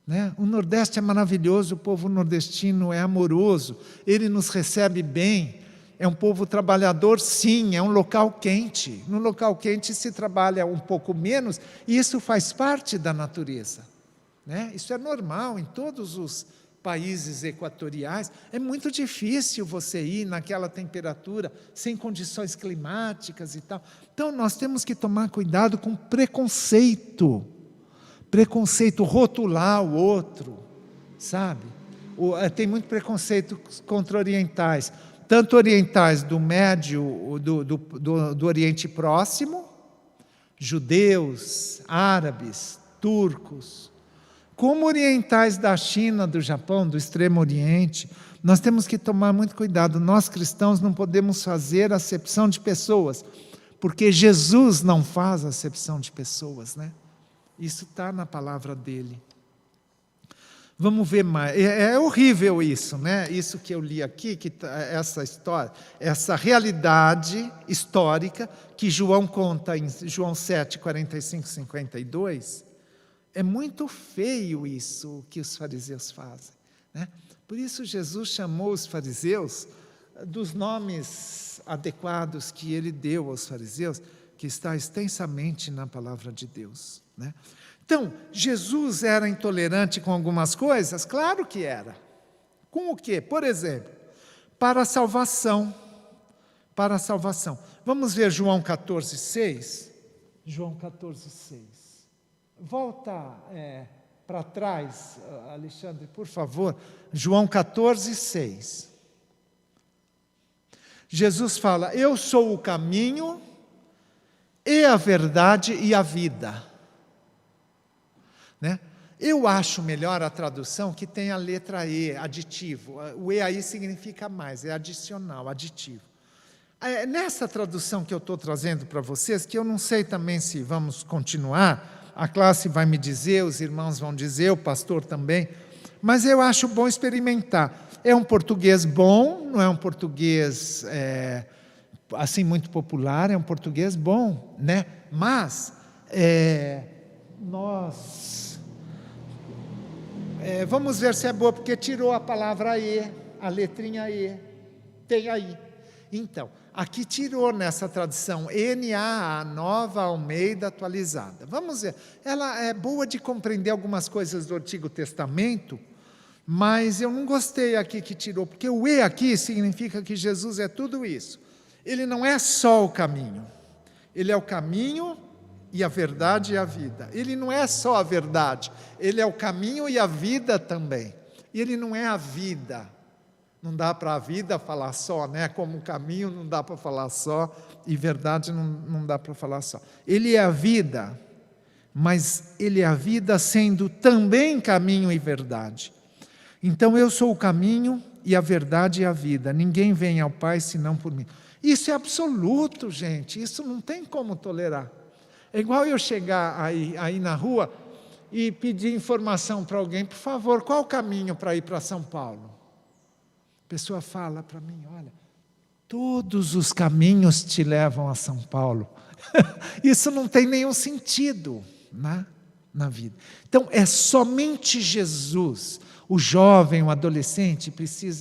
né? O Nordeste é maravilhoso, o povo nordestino é amoroso, ele nos recebe bem, é um povo trabalhador, sim, é um local quente. No local quente se trabalha um pouco menos, e isso faz parte da natureza, né? Isso é normal em todos os países equatoriais, é muito difícil você ir naquela temperatura, sem condições climáticas e tal. Então, nós temos que tomar cuidado com preconceito. Preconceito, rotular o outro, sabe? Tem muito preconceito contra orientais. Tanto orientais do Médio, do Oriente Próximo, judeus, árabes, turcos, como orientais da China, do Japão, do Extremo Oriente. Nós temos que tomar muito cuidado. Nós cristãos não podemos fazer acepção de pessoas, porque Jesus não faz acepção de pessoas, né? Isso está na palavra dele. Vamos ver mais. É horrível isso, né? Isso que eu li aqui, essa história, essa realidade histórica que João conta em João 7, 45, 52. É muito feio isso que os fariseus fazem, né? Por isso Jesus chamou os fariseus dos nomes adequados que ele deu aos fariseus, que está extensamente na palavra de Deus, né? Então, Jesus era intolerante com algumas coisas? Claro que era. Com o quê? Por exemplo, para a salvação. Para a salvação. Vamos ver João 14, 6. João 14, 6. Volta para trás, Alexandre, por favor. João 14, 6. Jesus fala: eu sou o caminho e a verdade e a vida. Né? Eu acho melhor a tradução que tem a letra E, aditivo. O E aí significa mais, é adicional, aditivo. Nessa tradução que eu estou trazendo para vocês, que eu não sei também se vamos continuar, a classe vai me dizer, os irmãos vão dizer, o pastor também, mas eu acho bom experimentar. É um português bom, não é um português assim muito popular, é um português bom, né? Mas nós vamos ver se é boa, porque tirou a palavra E, a letrinha E, tem aí. Então, aqui tirou nessa tradução NAA, Nova Almeida Atualizada. Vamos ver, ela é boa de compreender algumas coisas do Antigo Testamento, mas eu não gostei aqui que tirou, porque o E aqui significa que Jesus é tudo isso. Ele não é só o caminho, ele é o caminho e a verdade e a vida. Ele não é só a verdade, ele é o caminho e a vida também. E ele não é a vida. Não dá para a vida falar só, né? Como caminho não dá para falar só, e verdade não dá para falar só. Ele é a vida, mas ele é a vida sendo também caminho e verdade. Então eu sou o caminho e a verdade e a vida. Ninguém vem ao Pai senão por mim. Isso é absoluto, gente. Isso não tem como tolerar. É igual eu chegar aí na rua e pedir informação para alguém: por favor, qual o caminho para ir para São Paulo? A pessoa fala para mim: olha, todos os caminhos te levam a São Paulo. Isso não tem nenhum sentido, né, na vida. Então, é somente Jesus. O jovem, o adolescente,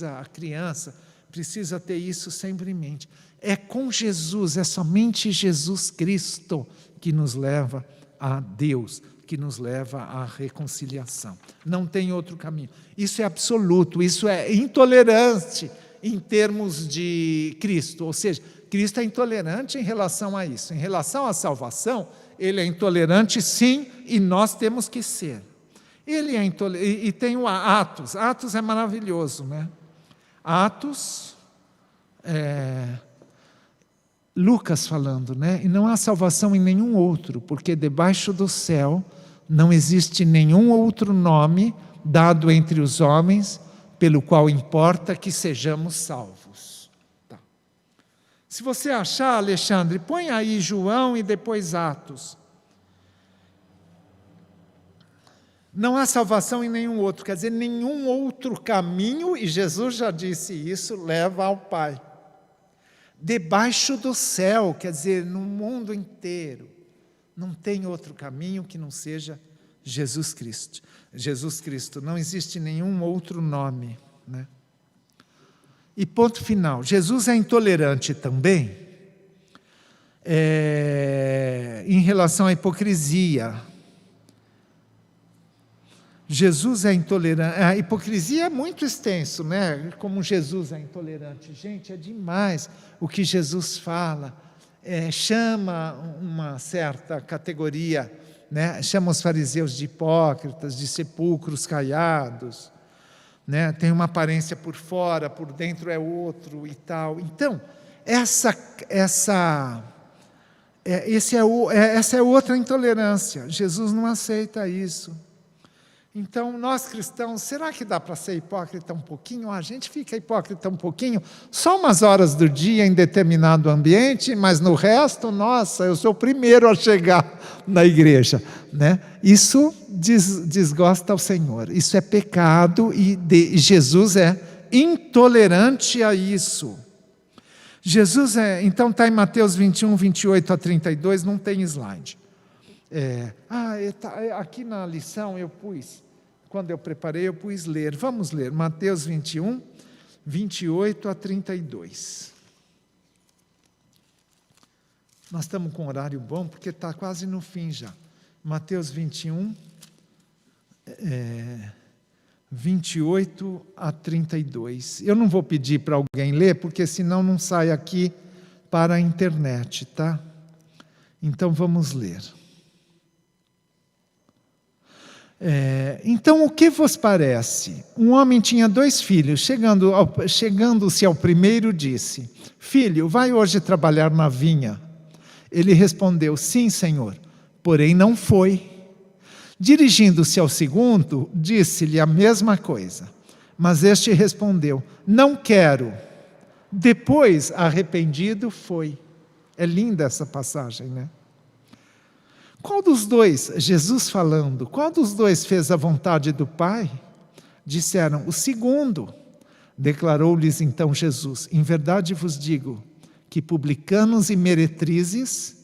a criança, precisa ter isso sempre em mente. É com Jesus, é somente Jesus Cristo que nos leva a Deus, que nos leva à reconciliação. Não tem outro caminho. Isso é absoluto, isso é intolerante em termos de Cristo. Ou seja, Cristo é intolerante em relação a isso. Em relação à salvação, ele é intolerante sim, e nós temos que ser. Ele é intolerante, e tem o Atos. Atos é maravilhoso, né? Atos, Lucas falando, né? E não há salvação em nenhum outro, porque debaixo do céu não existe nenhum outro nome dado entre os homens, pelo qual importa que sejamos salvos. Tá. Se você achar, Alexandre, põe aí João e depois Atos. Não há salvação em nenhum outro, quer dizer, nenhum outro caminho, e Jesus já disse isso, leva ao Pai. Debaixo do céu, quer dizer, no mundo inteiro, não tem outro caminho que não seja Jesus Cristo. Jesus Cristo, não existe nenhum outro nome, né? E ponto final, Jesus é intolerante também em relação à hipocrisia. Jesus é intolerante. A hipocrisia é muito extenso, né? Como Jesus é intolerante. Gente, é demais o que Jesus fala. Chama uma certa categoria, né? Chama os fariseus de hipócritas, de sepulcros caiados, né? Tem uma aparência por fora, por dentro é outro e tal. Então, essa é outra intolerância. Jesus não aceita isso. Então, nós cristãos, será que dá para ser hipócrita um pouquinho? A gente fica hipócrita um pouquinho, só umas horas do dia em determinado ambiente, mas no resto, nossa, eu sou o primeiro a chegar na igreja, né? Isso desgosta ao Senhor, isso é pecado e Jesus é intolerante a isso. Jesus então está em Mateus 21, 28 a 32, não tem slide. Aqui na lição eu pus, quando eu preparei, eu pus ler. Vamos ler, Mateus 21, 28 a 32. Nós estamos com um horário bom, porque está quase no fim já. Mateus 21, 28 a 32. Eu não vou pedir para alguém ler, porque senão não sai aqui para a internet, tá? Então vamos ler. Então, o que vos parece? Um homem tinha 2 filhos. Chegando-se ao primeiro, disse: Filho, vai hoje trabalhar na vinha. Ele respondeu: Sim, senhor, porém não foi. Dirigindo-se ao segundo, disse-lhe a mesma coisa. Mas este respondeu: Não quero. Depois, arrependido, foi. É linda essa passagem, né? Qual dos dois, Jesus falando, qual dos dois fez a vontade do Pai? Disseram: o segundo. Declarou-lhes então Jesus: Em verdade vos digo que publicanos e meretrizes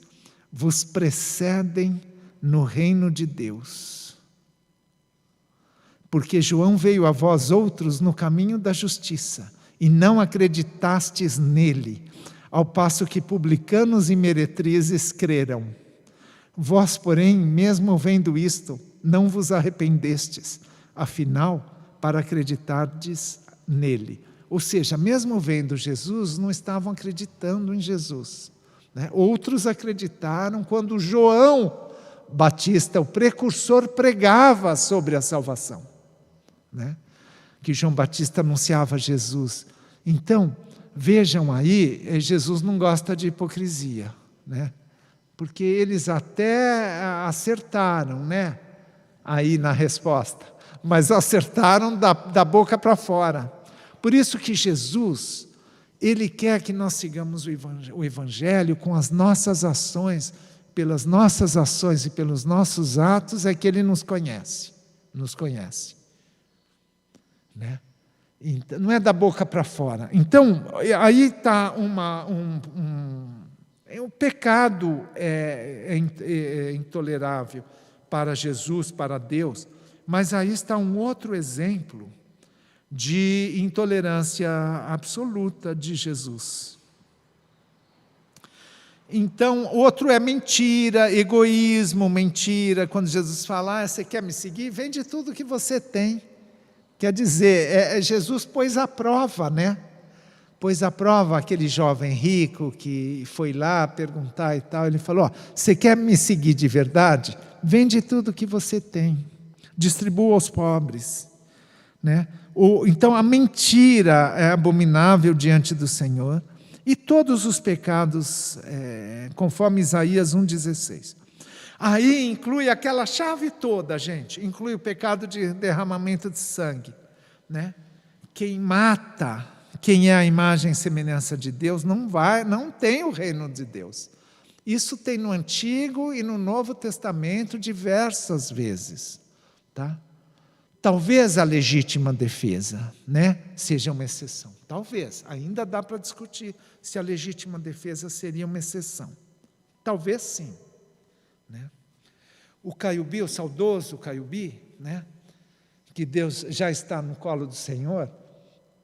vos precedem no reino de Deus. Porque João veio a vós outros no caminho da justiça, e não acreditastes nele, ao passo que publicanos e meretrizes creram. Vós, porém, mesmo vendo isto, não vos arrependestes, afinal, para acreditardes nele. Ou seja, mesmo vendo Jesus, não estavam acreditando em Jesus, né? Outros acreditaram quando João Batista, o precursor, pregava sobre a salvação, né? Que João Batista anunciava Jesus. Então, vejam aí, Jesus não gosta de hipocrisia, né? Porque eles até acertaram, né? Aí na resposta, mas acertaram da boca para fora. Por isso que Jesus, Ele quer que nós sigamos o Evangelho com as nossas ações, pelas nossas ações e pelos nossos atos é que Ele nos conhece, né? Então, não é da boca para fora. Então, aí está o pecado é intolerável para Jesus, para Deus, mas aí está um outro exemplo de intolerância absoluta de Jesus. Então, outro é mentira, egoísmo, mentira. Quando Jesus fala: você quer me seguir? Vende tudo que você tem. Quer dizer, Jesus pôs à prova, né? Pôs à prova aquele jovem rico que foi lá perguntar e tal. Ele falou: você quer me seguir de verdade? Vende tudo que você tem, distribua aos pobres, né? Então a mentira é abominável diante do Senhor, e todos os pecados, conforme Isaías 1,16. Aí inclui aquela chave toda, gente, inclui o pecado de derramamento de sangue, né? Quem mata, quem é a imagem e semelhança de Deus, não tem o reino de Deus. Isso tem no Antigo e no Novo Testamento diversas vezes, tá? Talvez a legítima defesa, né, seja uma exceção. Talvez, ainda dá para discutir se a legítima defesa seria uma exceção. Talvez sim, né? O Caiubi, o saudoso Caiubi, né, que Deus já está no colo do Senhor,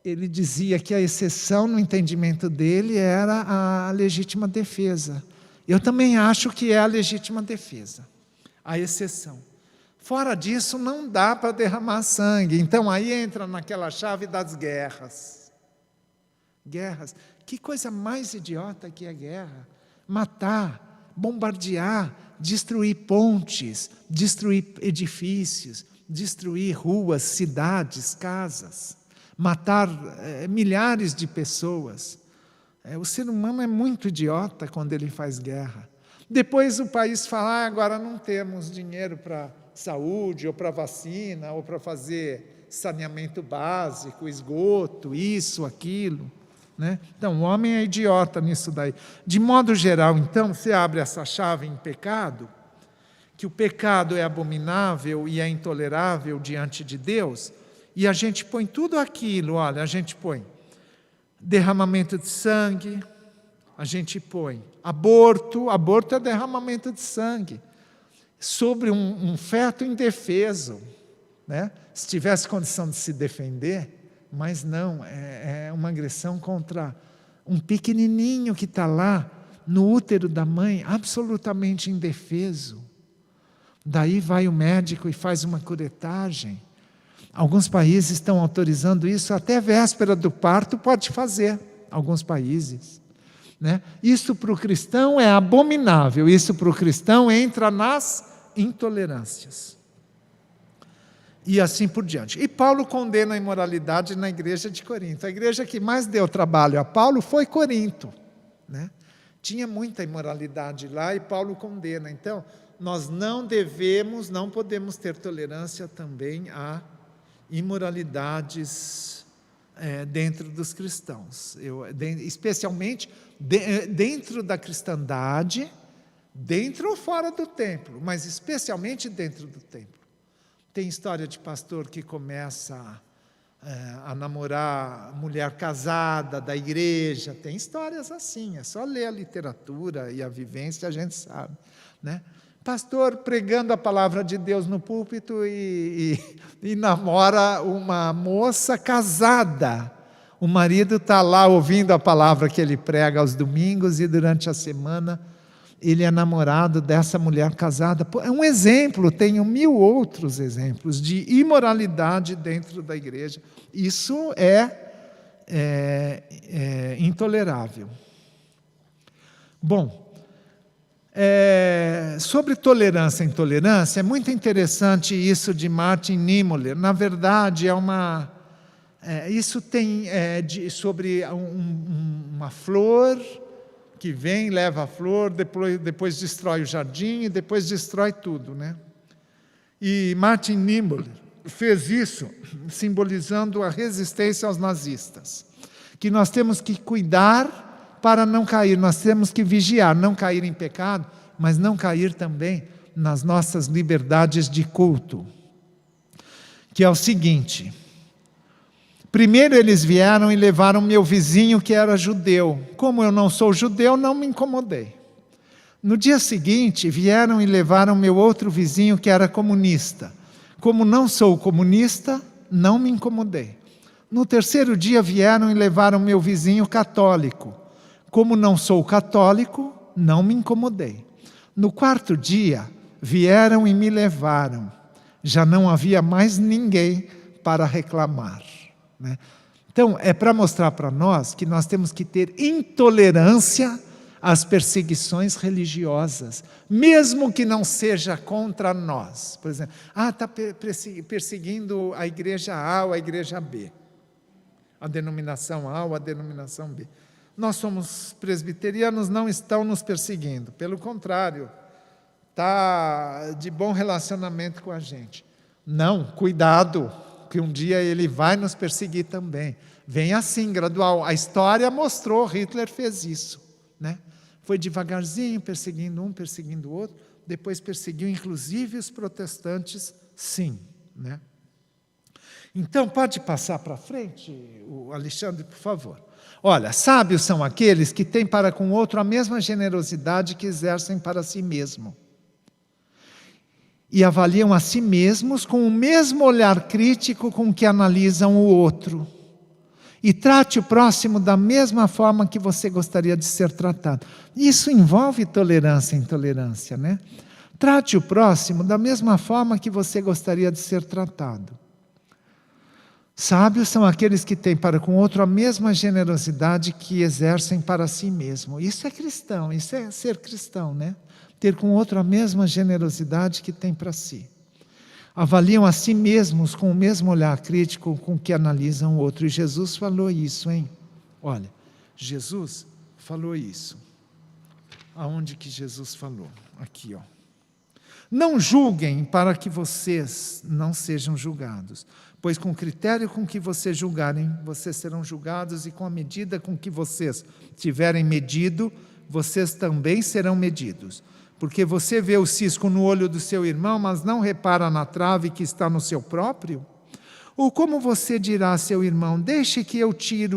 ele dizia que a exceção no entendimento dele era a legítima defesa. Eu também acho que é a legítima defesa, a exceção. Fora disso, não dá para derramar sangue. Então, aí entra naquela chave das guerras. Guerras. Que coisa mais idiota que é guerra. Matar, bombardear, destruir pontes, destruir edifícios, destruir ruas, cidades, casas, matar milhares de pessoas. O ser humano é muito idiota quando ele faz guerra. Depois o país fala, agora não temos dinheiro para saúde, ou para vacina, ou para fazer saneamento básico, esgoto, isso, aquilo. Né? Então, o homem é idiota nisso daí. De modo geral, então, você abre essa chave em pecado, que o pecado é abominável e é intolerável diante de Deus, e a gente põe tudo aquilo, olha, a gente põe derramamento de sangue, a gente põe aborto é derramamento de sangue, sobre um feto indefeso, né? Se tivesse condição de se defender, mas não, é uma agressão contra um pequenininho que está lá no útero da mãe, absolutamente indefeso. Daí vai o médico e faz uma curetagem. Alguns países estão autorizando isso, até véspera do parto pode fazer, alguns países. Né? Isso para o cristão é abominável, isso para o cristão entra nas intolerâncias. E assim por diante. E Paulo condena a imoralidade na igreja de Corinto. A igreja que mais deu trabalho a Paulo foi Corinto. Né? Tinha muita imoralidade lá e Paulo condena. Então, nós não podemos ter tolerância também a imoralidades dentro dos cristãos. Especialmente dentro da cristandade, dentro ou fora do templo, mas especialmente dentro do templo. Tem história de pastor que começa a namorar mulher casada da igreja, tem histórias assim, é só ler a literatura e a vivência, a gente sabe. Né? Pastor pregando a palavra de Deus no púlpito e namora uma moça casada. O marido está lá ouvindo a palavra que ele prega aos domingos e durante a semana ele é namorado dessa mulher casada. É um exemplo, tenho 1000 outros exemplos de imoralidade dentro da igreja. Isso é intolerável. Bom, sobre tolerância e intolerância, é muito interessante isso de Martin Niemöller. Na verdade, isso tem sobre uma flor que vem, leva a flor, depois destrói o jardim e depois destrói tudo. Né? E Martin Niemöller fez isso simbolizando a resistência aos nazistas. Que nós temos que cuidar para não cair, nós temos que vigiar, não cair em pecado, mas não cair também nas nossas liberdades de culto. Que é o seguinte: primeiro eles vieram e levaram meu vizinho que era judeu. Como eu não sou judeu, não me incomodei. No dia seguinte, vieram e levaram meu outro vizinho que era comunista. Como não sou comunista, não me incomodei. No terceiro dia, vieram e levaram meu vizinho católico. Como não sou católico, não me incomodei. No quarto dia, vieram e me levaram. Já não havia mais ninguém para reclamar. Né? Então, é para mostrar para nós que nós temos que ter intolerância às perseguições religiosas, mesmo que não seja contra nós. Por exemplo, está perseguindo a igreja A ou a igreja B, a denominação A ou a denominação B. Nós somos presbiterianos, não estão nos perseguindo, pelo contrário, está de bom relacionamento com a gente. Não, cuidado, que um dia ele vai nos perseguir também. Vem assim, gradual. A história mostrou, Hitler fez isso. Né? Foi devagarzinho, perseguindo um, perseguindo o outro, depois perseguiu inclusive os protestantes, sim. Né? Então, pode passar para frente, o Alexandre, por favor. Olha, sábios são aqueles que têm para com o outro a mesma generosidade que exercem para si mesmo. E avaliam a si mesmos com o mesmo olhar crítico com que analisam o outro. E trate o próximo da mesma forma que você gostaria de ser tratado. Isso envolve tolerância e intolerância, né? Trate o próximo da mesma forma que você gostaria de ser tratado. Sábios são aqueles que têm para com o outro a mesma generosidade que exercem para si mesmo. Isso é cristão, isso é ser cristão, né? Ter com o outro a mesma generosidade que tem para si. Avaliam a si mesmos com o mesmo olhar crítico com que analisam o outro. E Jesus falou isso, hein? Olha, Jesus falou isso. Aonde que Jesus falou? Aqui, ó. Não julguem para que vocês não sejam julgados, pois com o critério com que vocês julgarem, vocês serão julgados, e com a medida com que vocês tiverem medido, vocês também serão medidos. Porque você vê o cisco no olho do seu irmão, mas não repara na trave que está no seu próprio? Ou como você dirá a seu irmão, deixe que eu tire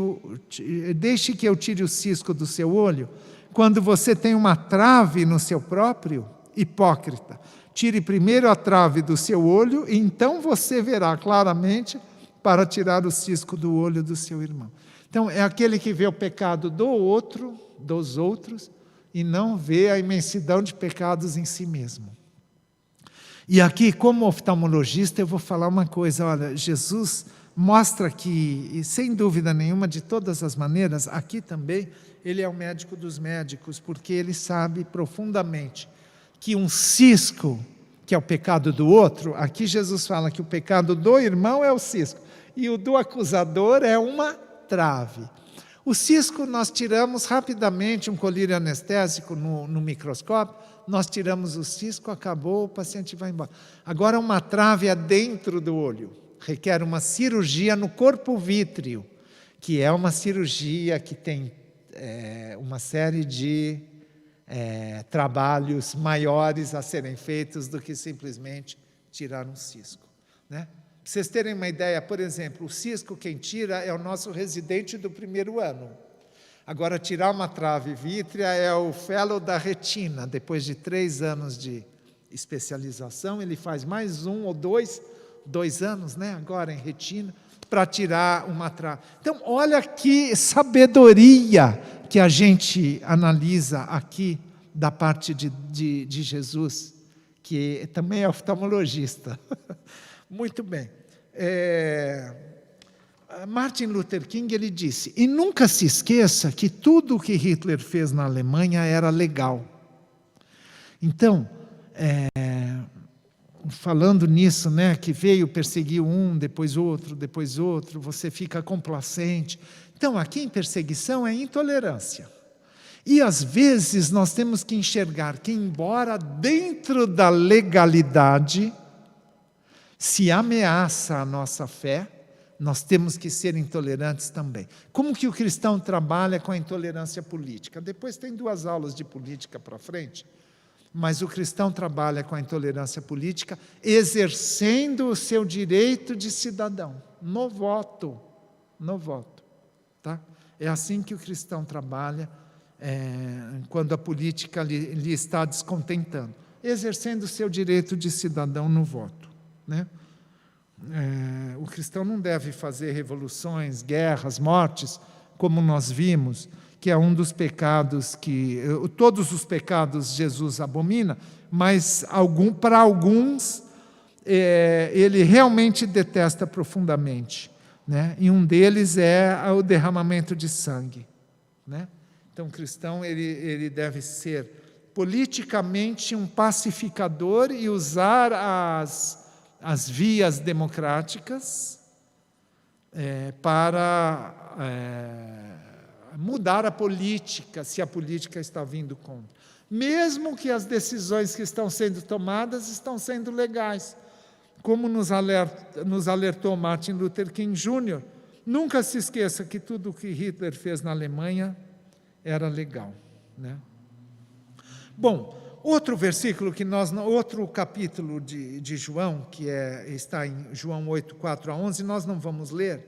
o cisco do seu olho, quando você tem uma trave no seu próprio? Hipócrita, tire primeiro a trave do seu olho, e então você verá claramente para tirar o cisco do olho do seu irmão. Então, é aquele que vê o pecado do outro, dos outros, e não vê a imensidão de pecados em si mesmo. E aqui, como oftalmologista, eu vou falar uma coisa. Olha, Jesus mostra que, e sem dúvida nenhuma, de todas as maneiras, aqui também, ele é o médico dos médicos, porque ele sabe profundamente que um cisco, que é o pecado do outro, aqui Jesus fala que o pecado do irmão é o cisco, e o do acusador é uma trave. O cisco nós tiramos rapidamente, um colírio anestésico no microscópio, nós tiramos o cisco, acabou, o paciente vai embora. Agora uma trave é dentro do olho, requer uma cirurgia no corpo vítreo, que é uma cirurgia que tem uma série de trabalhos maiores a serem feitos do que simplesmente tirar um cisco, né? Para vocês terem uma ideia, por exemplo, o cisco quem tira é o nosso residente do primeiro ano. Agora, tirar uma trave vítrea é o fellow da retina. Depois de 3 anos de especialização, ele faz mais 1 ou 2 anos, né? Agora em retina, para tirar uma trave. Então, olha que sabedoria que a gente analisa aqui da parte de Jesus, que também é oftalmologista. Muito bem. Martin Luther King, ele disse, e nunca se esqueça que tudo o que Hitler fez na Alemanha era legal. Então, falando nisso, né, que veio, perseguiu um, depois outro, você fica complacente. Então, aqui em perseguição é intolerância. E às vezes nós temos que enxergar que, embora dentro da legalidade se ameaça a nossa fé, nós temos que ser intolerantes também. Como que o cristão trabalha com a intolerância política? Depois tem 2 aulas de política para frente, mas o cristão trabalha com a intolerância política exercendo o seu direito de cidadão, no voto, tá? É assim que o cristão trabalha quando a política lhe está descontentando, exercendo o seu direito de cidadão no voto, né? O cristão não deve fazer revoluções, guerras, mortes, como nós vimos, que é um dos pecados que... Todos os pecados Jesus abomina, mas para alguns ele realmente detesta profundamente, né? E um deles é o derramamento de sangue, né? Então, o cristão ele deve ser politicamente um pacificador e usar as vias democráticas para mudar a política, se a política está vindo contra. Mesmo que as decisões que estão sendo tomadas estão sendo legais. Como nos alertou Martin Luther King Jr., nunca se esqueça que tudo o que Hitler fez na Alemanha era legal, né? Bom, outro versículo outro capítulo de João, que está em João 8, 4-11, nós não vamos ler,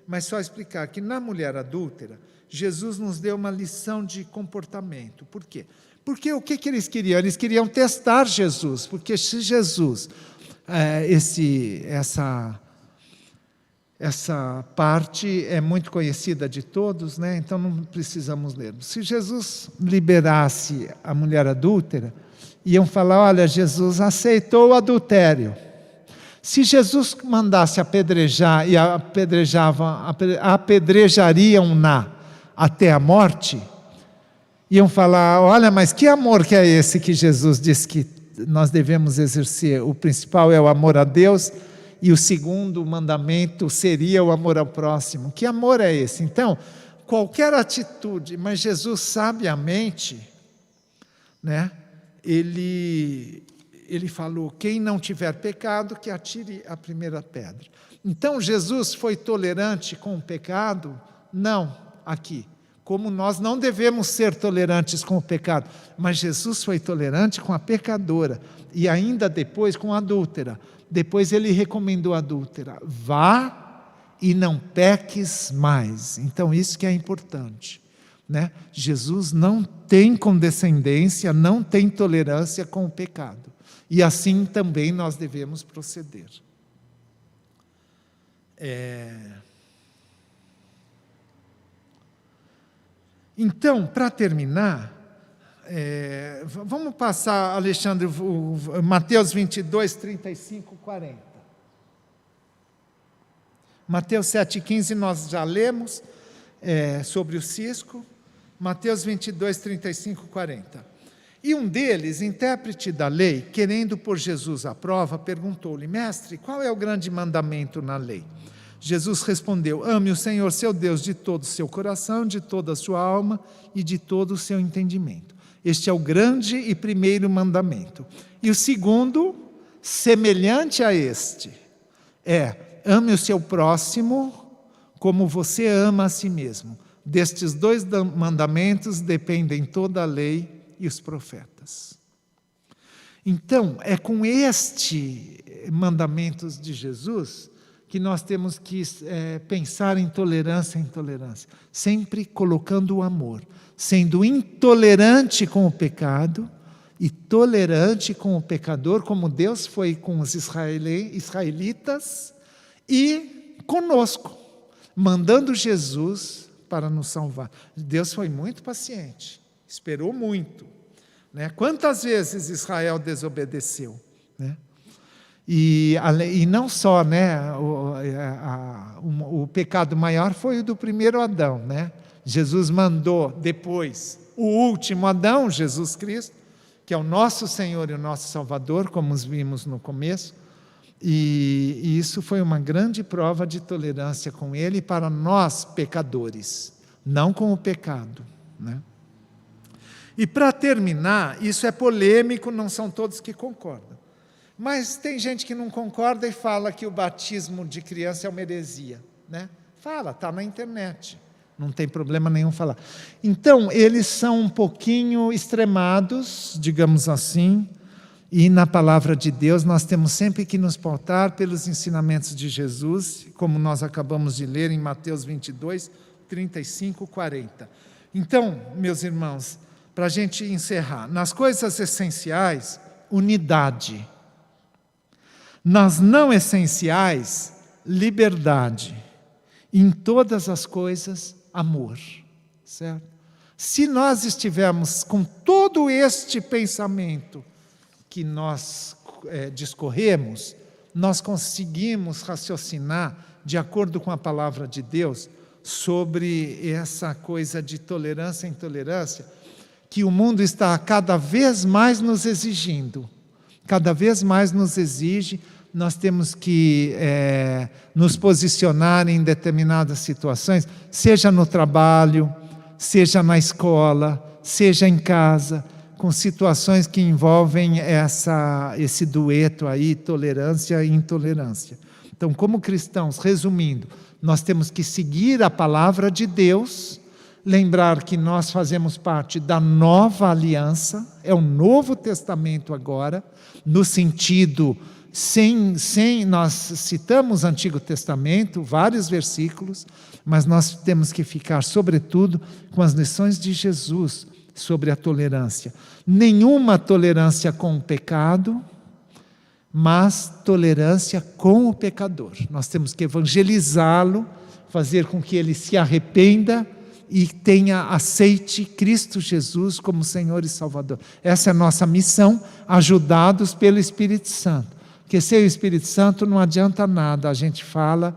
mas só explicar que na mulher adúltera, Jesus nos deu uma lição de comportamento. Por quê? Porque o que eles queriam? Eles queriam testar Jesus, porque se Jesus, essa parte é muito conhecida de todos, né? Então não precisamos ler. Se Jesus liberasse a mulher adúltera Iam falar, olha, Jesus aceitou o adultério. Se Jesus mandasse apedrejar e apedrejariam-na até a morte, iam falar, olha, mas que amor que é esse que Jesus disse que nós devemos exercer? O principal é o amor a Deus e o segundo mandamento seria o amor ao próximo. Que amor é esse? Então, qualquer atitude, mas Jesus sabiamente, né, ele falou, quem não tiver pecado, que atire a primeira pedra. Então, Jesus foi tolerante com o pecado? Não, aqui. Como nós não devemos ser tolerantes com o pecado, mas Jesus foi tolerante com a pecadora, e ainda depois com a adúltera. Depois ele recomendou a adúltera, vá e não peques mais. Então isso que é importante, né? Jesus não tem condescendência, não tem tolerância com o pecado. E assim também nós devemos proceder. Então, para terminar, vamos passar, Alexandre, Mateus 22, 35, 40. Mateus 7,15 nós já lemos sobre o cisco. Mateus 22, 35, 40. E um deles, intérprete da lei, querendo pôr Jesus à prova, perguntou-lhe, mestre, qual é o grande mandamento na lei? Jesus respondeu, ame o Senhor seu Deus de todo o seu coração, de toda a sua alma e de todo o seu entendimento. Este é o grande e primeiro mandamento. E o segundo, semelhante a este, ame o seu próximo como você ama a si mesmo. Destes dois mandamentos dependem toda a lei e os profetas. Então, é com este mandamentos de Jesus que nós temos que pensar em tolerância, sempre colocando o amor, sendo intolerante com o pecado e tolerante com o pecador, como Deus foi com os israelitas e conosco, mandando Jesus para nos salvar. Deus foi muito paciente, esperou muito, né? Quantas vezes Israel desobedeceu, né? E não só, né, o pecado maior foi o do primeiro Adão, né? Jesus mandou depois o último Adão, Jesus Cristo, que é o nosso Senhor e o nosso Salvador, como vimos no começo, e isso foi uma grande prova de tolerância com Ele para nós pecadores, não com o pecado, né? E para terminar, isso é polêmico, não são todos que concordam. Mas tem gente que não concorda e fala que o batismo de criança é uma heresia, né? Fala, está na internet, não tem problema nenhum falar. Então, eles são um pouquinho extremados, digamos assim, e na palavra de Deus nós temos sempre que nos pautar pelos ensinamentos de Jesus, como nós acabamos de ler em Mateus 22, 35, 40. Então, meus irmãos, para a gente encerrar, nas coisas essenciais, unidade. Nas não essenciais, liberdade. Em todas as coisas, amor. Certo? Se nós estivermos com todo este pensamento que nós discorremos, nós conseguimos raciocinar, de acordo com a palavra de Deus, sobre essa coisa de tolerância e intolerância, que o mundo está cada vez mais nos exigindo. Cada vez mais nos exige, nós temos que nos posicionar em determinadas situações, seja no trabalho, seja na escola, seja em casa, com situações que envolvem esse dueto aí, tolerância e intolerância. Então, como cristãos, resumindo, nós temos que seguir a palavra de Deus, lembrar que nós fazemos parte da nova aliança, é o Novo Testamento agora, no sentido, nós citamos o Antigo Testamento, vários versículos, mas nós temos que ficar, sobretudo, com as lições de Jesus sobre a tolerância. Nenhuma tolerância com o pecado, mas tolerância com o pecador. Nós temos que evangelizá-lo, fazer com que ele se arrependa e aceite Cristo Jesus como Senhor e Salvador. Essa é a nossa missão, ajudados pelo Espírito Santo. Porque sem o Espírito Santo não adianta nada, a gente fala,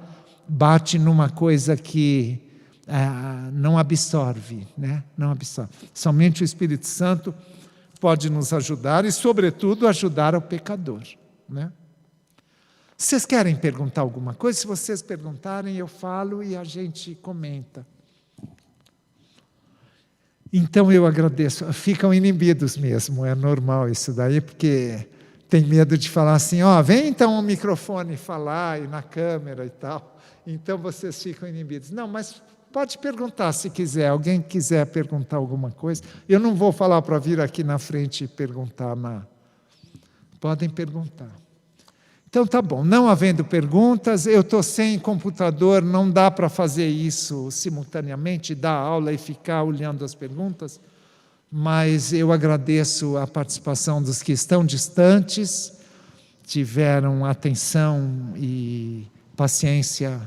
bate numa coisa que não absorve, né? Não absorve. Somente o Espírito Santo pode nos ajudar e, sobretudo, ajudar o pecador, né? Vocês querem perguntar alguma coisa? Se vocês perguntarem, eu falo e a gente comenta. Então eu agradeço. Ficam inibidos mesmo, é normal isso daí, porque tem medo de falar assim, vem então o microfone falar e na câmera e tal. Então vocês ficam inibidos. Não, mas pode perguntar se quiser. Alguém quiser perguntar alguma coisa. Eu não vou falar para vir aqui na frente e perguntar. Podem perguntar. Então tá bom, não havendo perguntas, eu estou sem computador, não dá para fazer isso simultaneamente, dar aula e ficar olhando as perguntas, mas eu agradeço a participação dos que estão distantes, tiveram atenção e paciência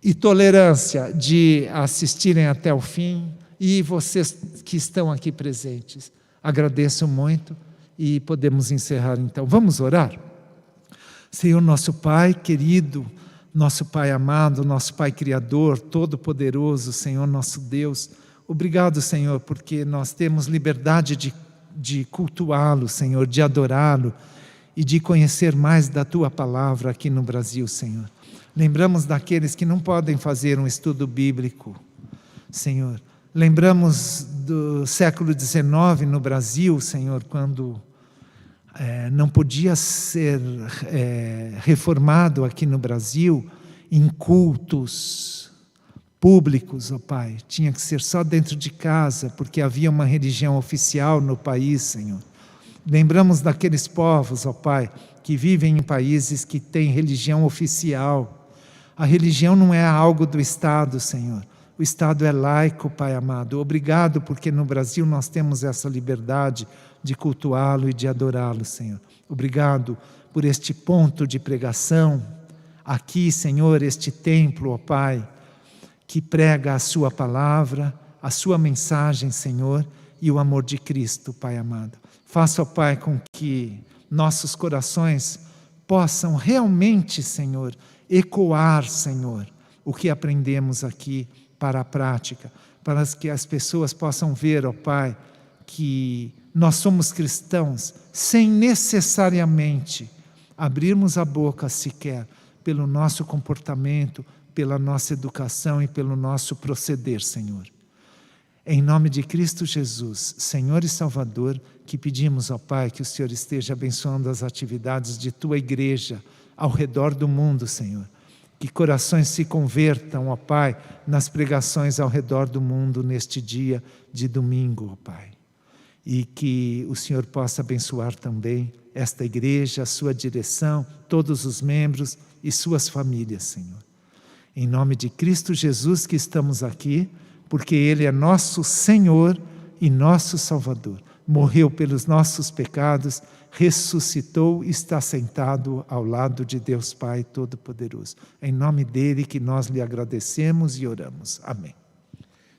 e tolerância de assistirem até o fim, e vocês que estão aqui presentes. Agradeço muito e podemos encerrar então. Vamos orar? Senhor nosso Pai querido, nosso Pai amado, nosso Pai Criador, Todo-Poderoso, Senhor nosso Deus, obrigado, Senhor, porque nós temos liberdade de cultuá-lo, Senhor, de adorá-lo e de conhecer mais da Tua Palavra aqui no Brasil, Senhor. Lembramos daqueles que não podem fazer um estudo bíblico, Senhor. Lembramos do século XIX no Brasil, Senhor, quando não podia ser reformado aqui no Brasil em cultos públicos, ó Pai. Tinha que ser só dentro de casa, porque havia uma religião oficial no país, Senhor. Lembramos daqueles povos, ó Pai, que vivem em países que têm religião oficial. A religião não é algo do Estado, Senhor. O Estado é laico, Pai amado. Obrigado, porque no Brasil nós temos essa liberdade de cultuá-lo e de adorá-lo, Senhor. Obrigado por este ponto de pregação, aqui, Senhor, este templo, ó Pai, que prega a Sua palavra, a Sua mensagem, Senhor, e o amor de Cristo, Pai amado. Faça, ó Pai, com que nossos corações possam realmente, Senhor, ecoar, Senhor, o que aprendemos aqui para a prática, para que as pessoas possam ver, ó Pai, que nós somos cristãos sem necessariamente abrirmos a boca sequer pelo nosso comportamento, pela nossa educação e pelo nosso proceder, Senhor. Em nome de Cristo Jesus, Senhor e Salvador, que pedimos, ó Pai, que o Senhor esteja abençoando as atividades de Tua igreja ao redor do mundo, Senhor. Que corações se convertam, ó Pai, nas pregações ao redor do mundo neste dia de domingo, ó Pai. E que o Senhor possa abençoar também esta igreja, a sua direção, todos os membros e suas famílias, Senhor. Em nome de Cristo Jesus que estamos aqui, porque Ele é nosso Senhor e nosso Salvador. Morreu pelos nossos pecados, ressuscitou e está sentado ao lado de Deus Pai Todo-Poderoso. É em nome dEle que nós lhe agradecemos e oramos. Amém.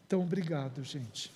Então, obrigado, gente.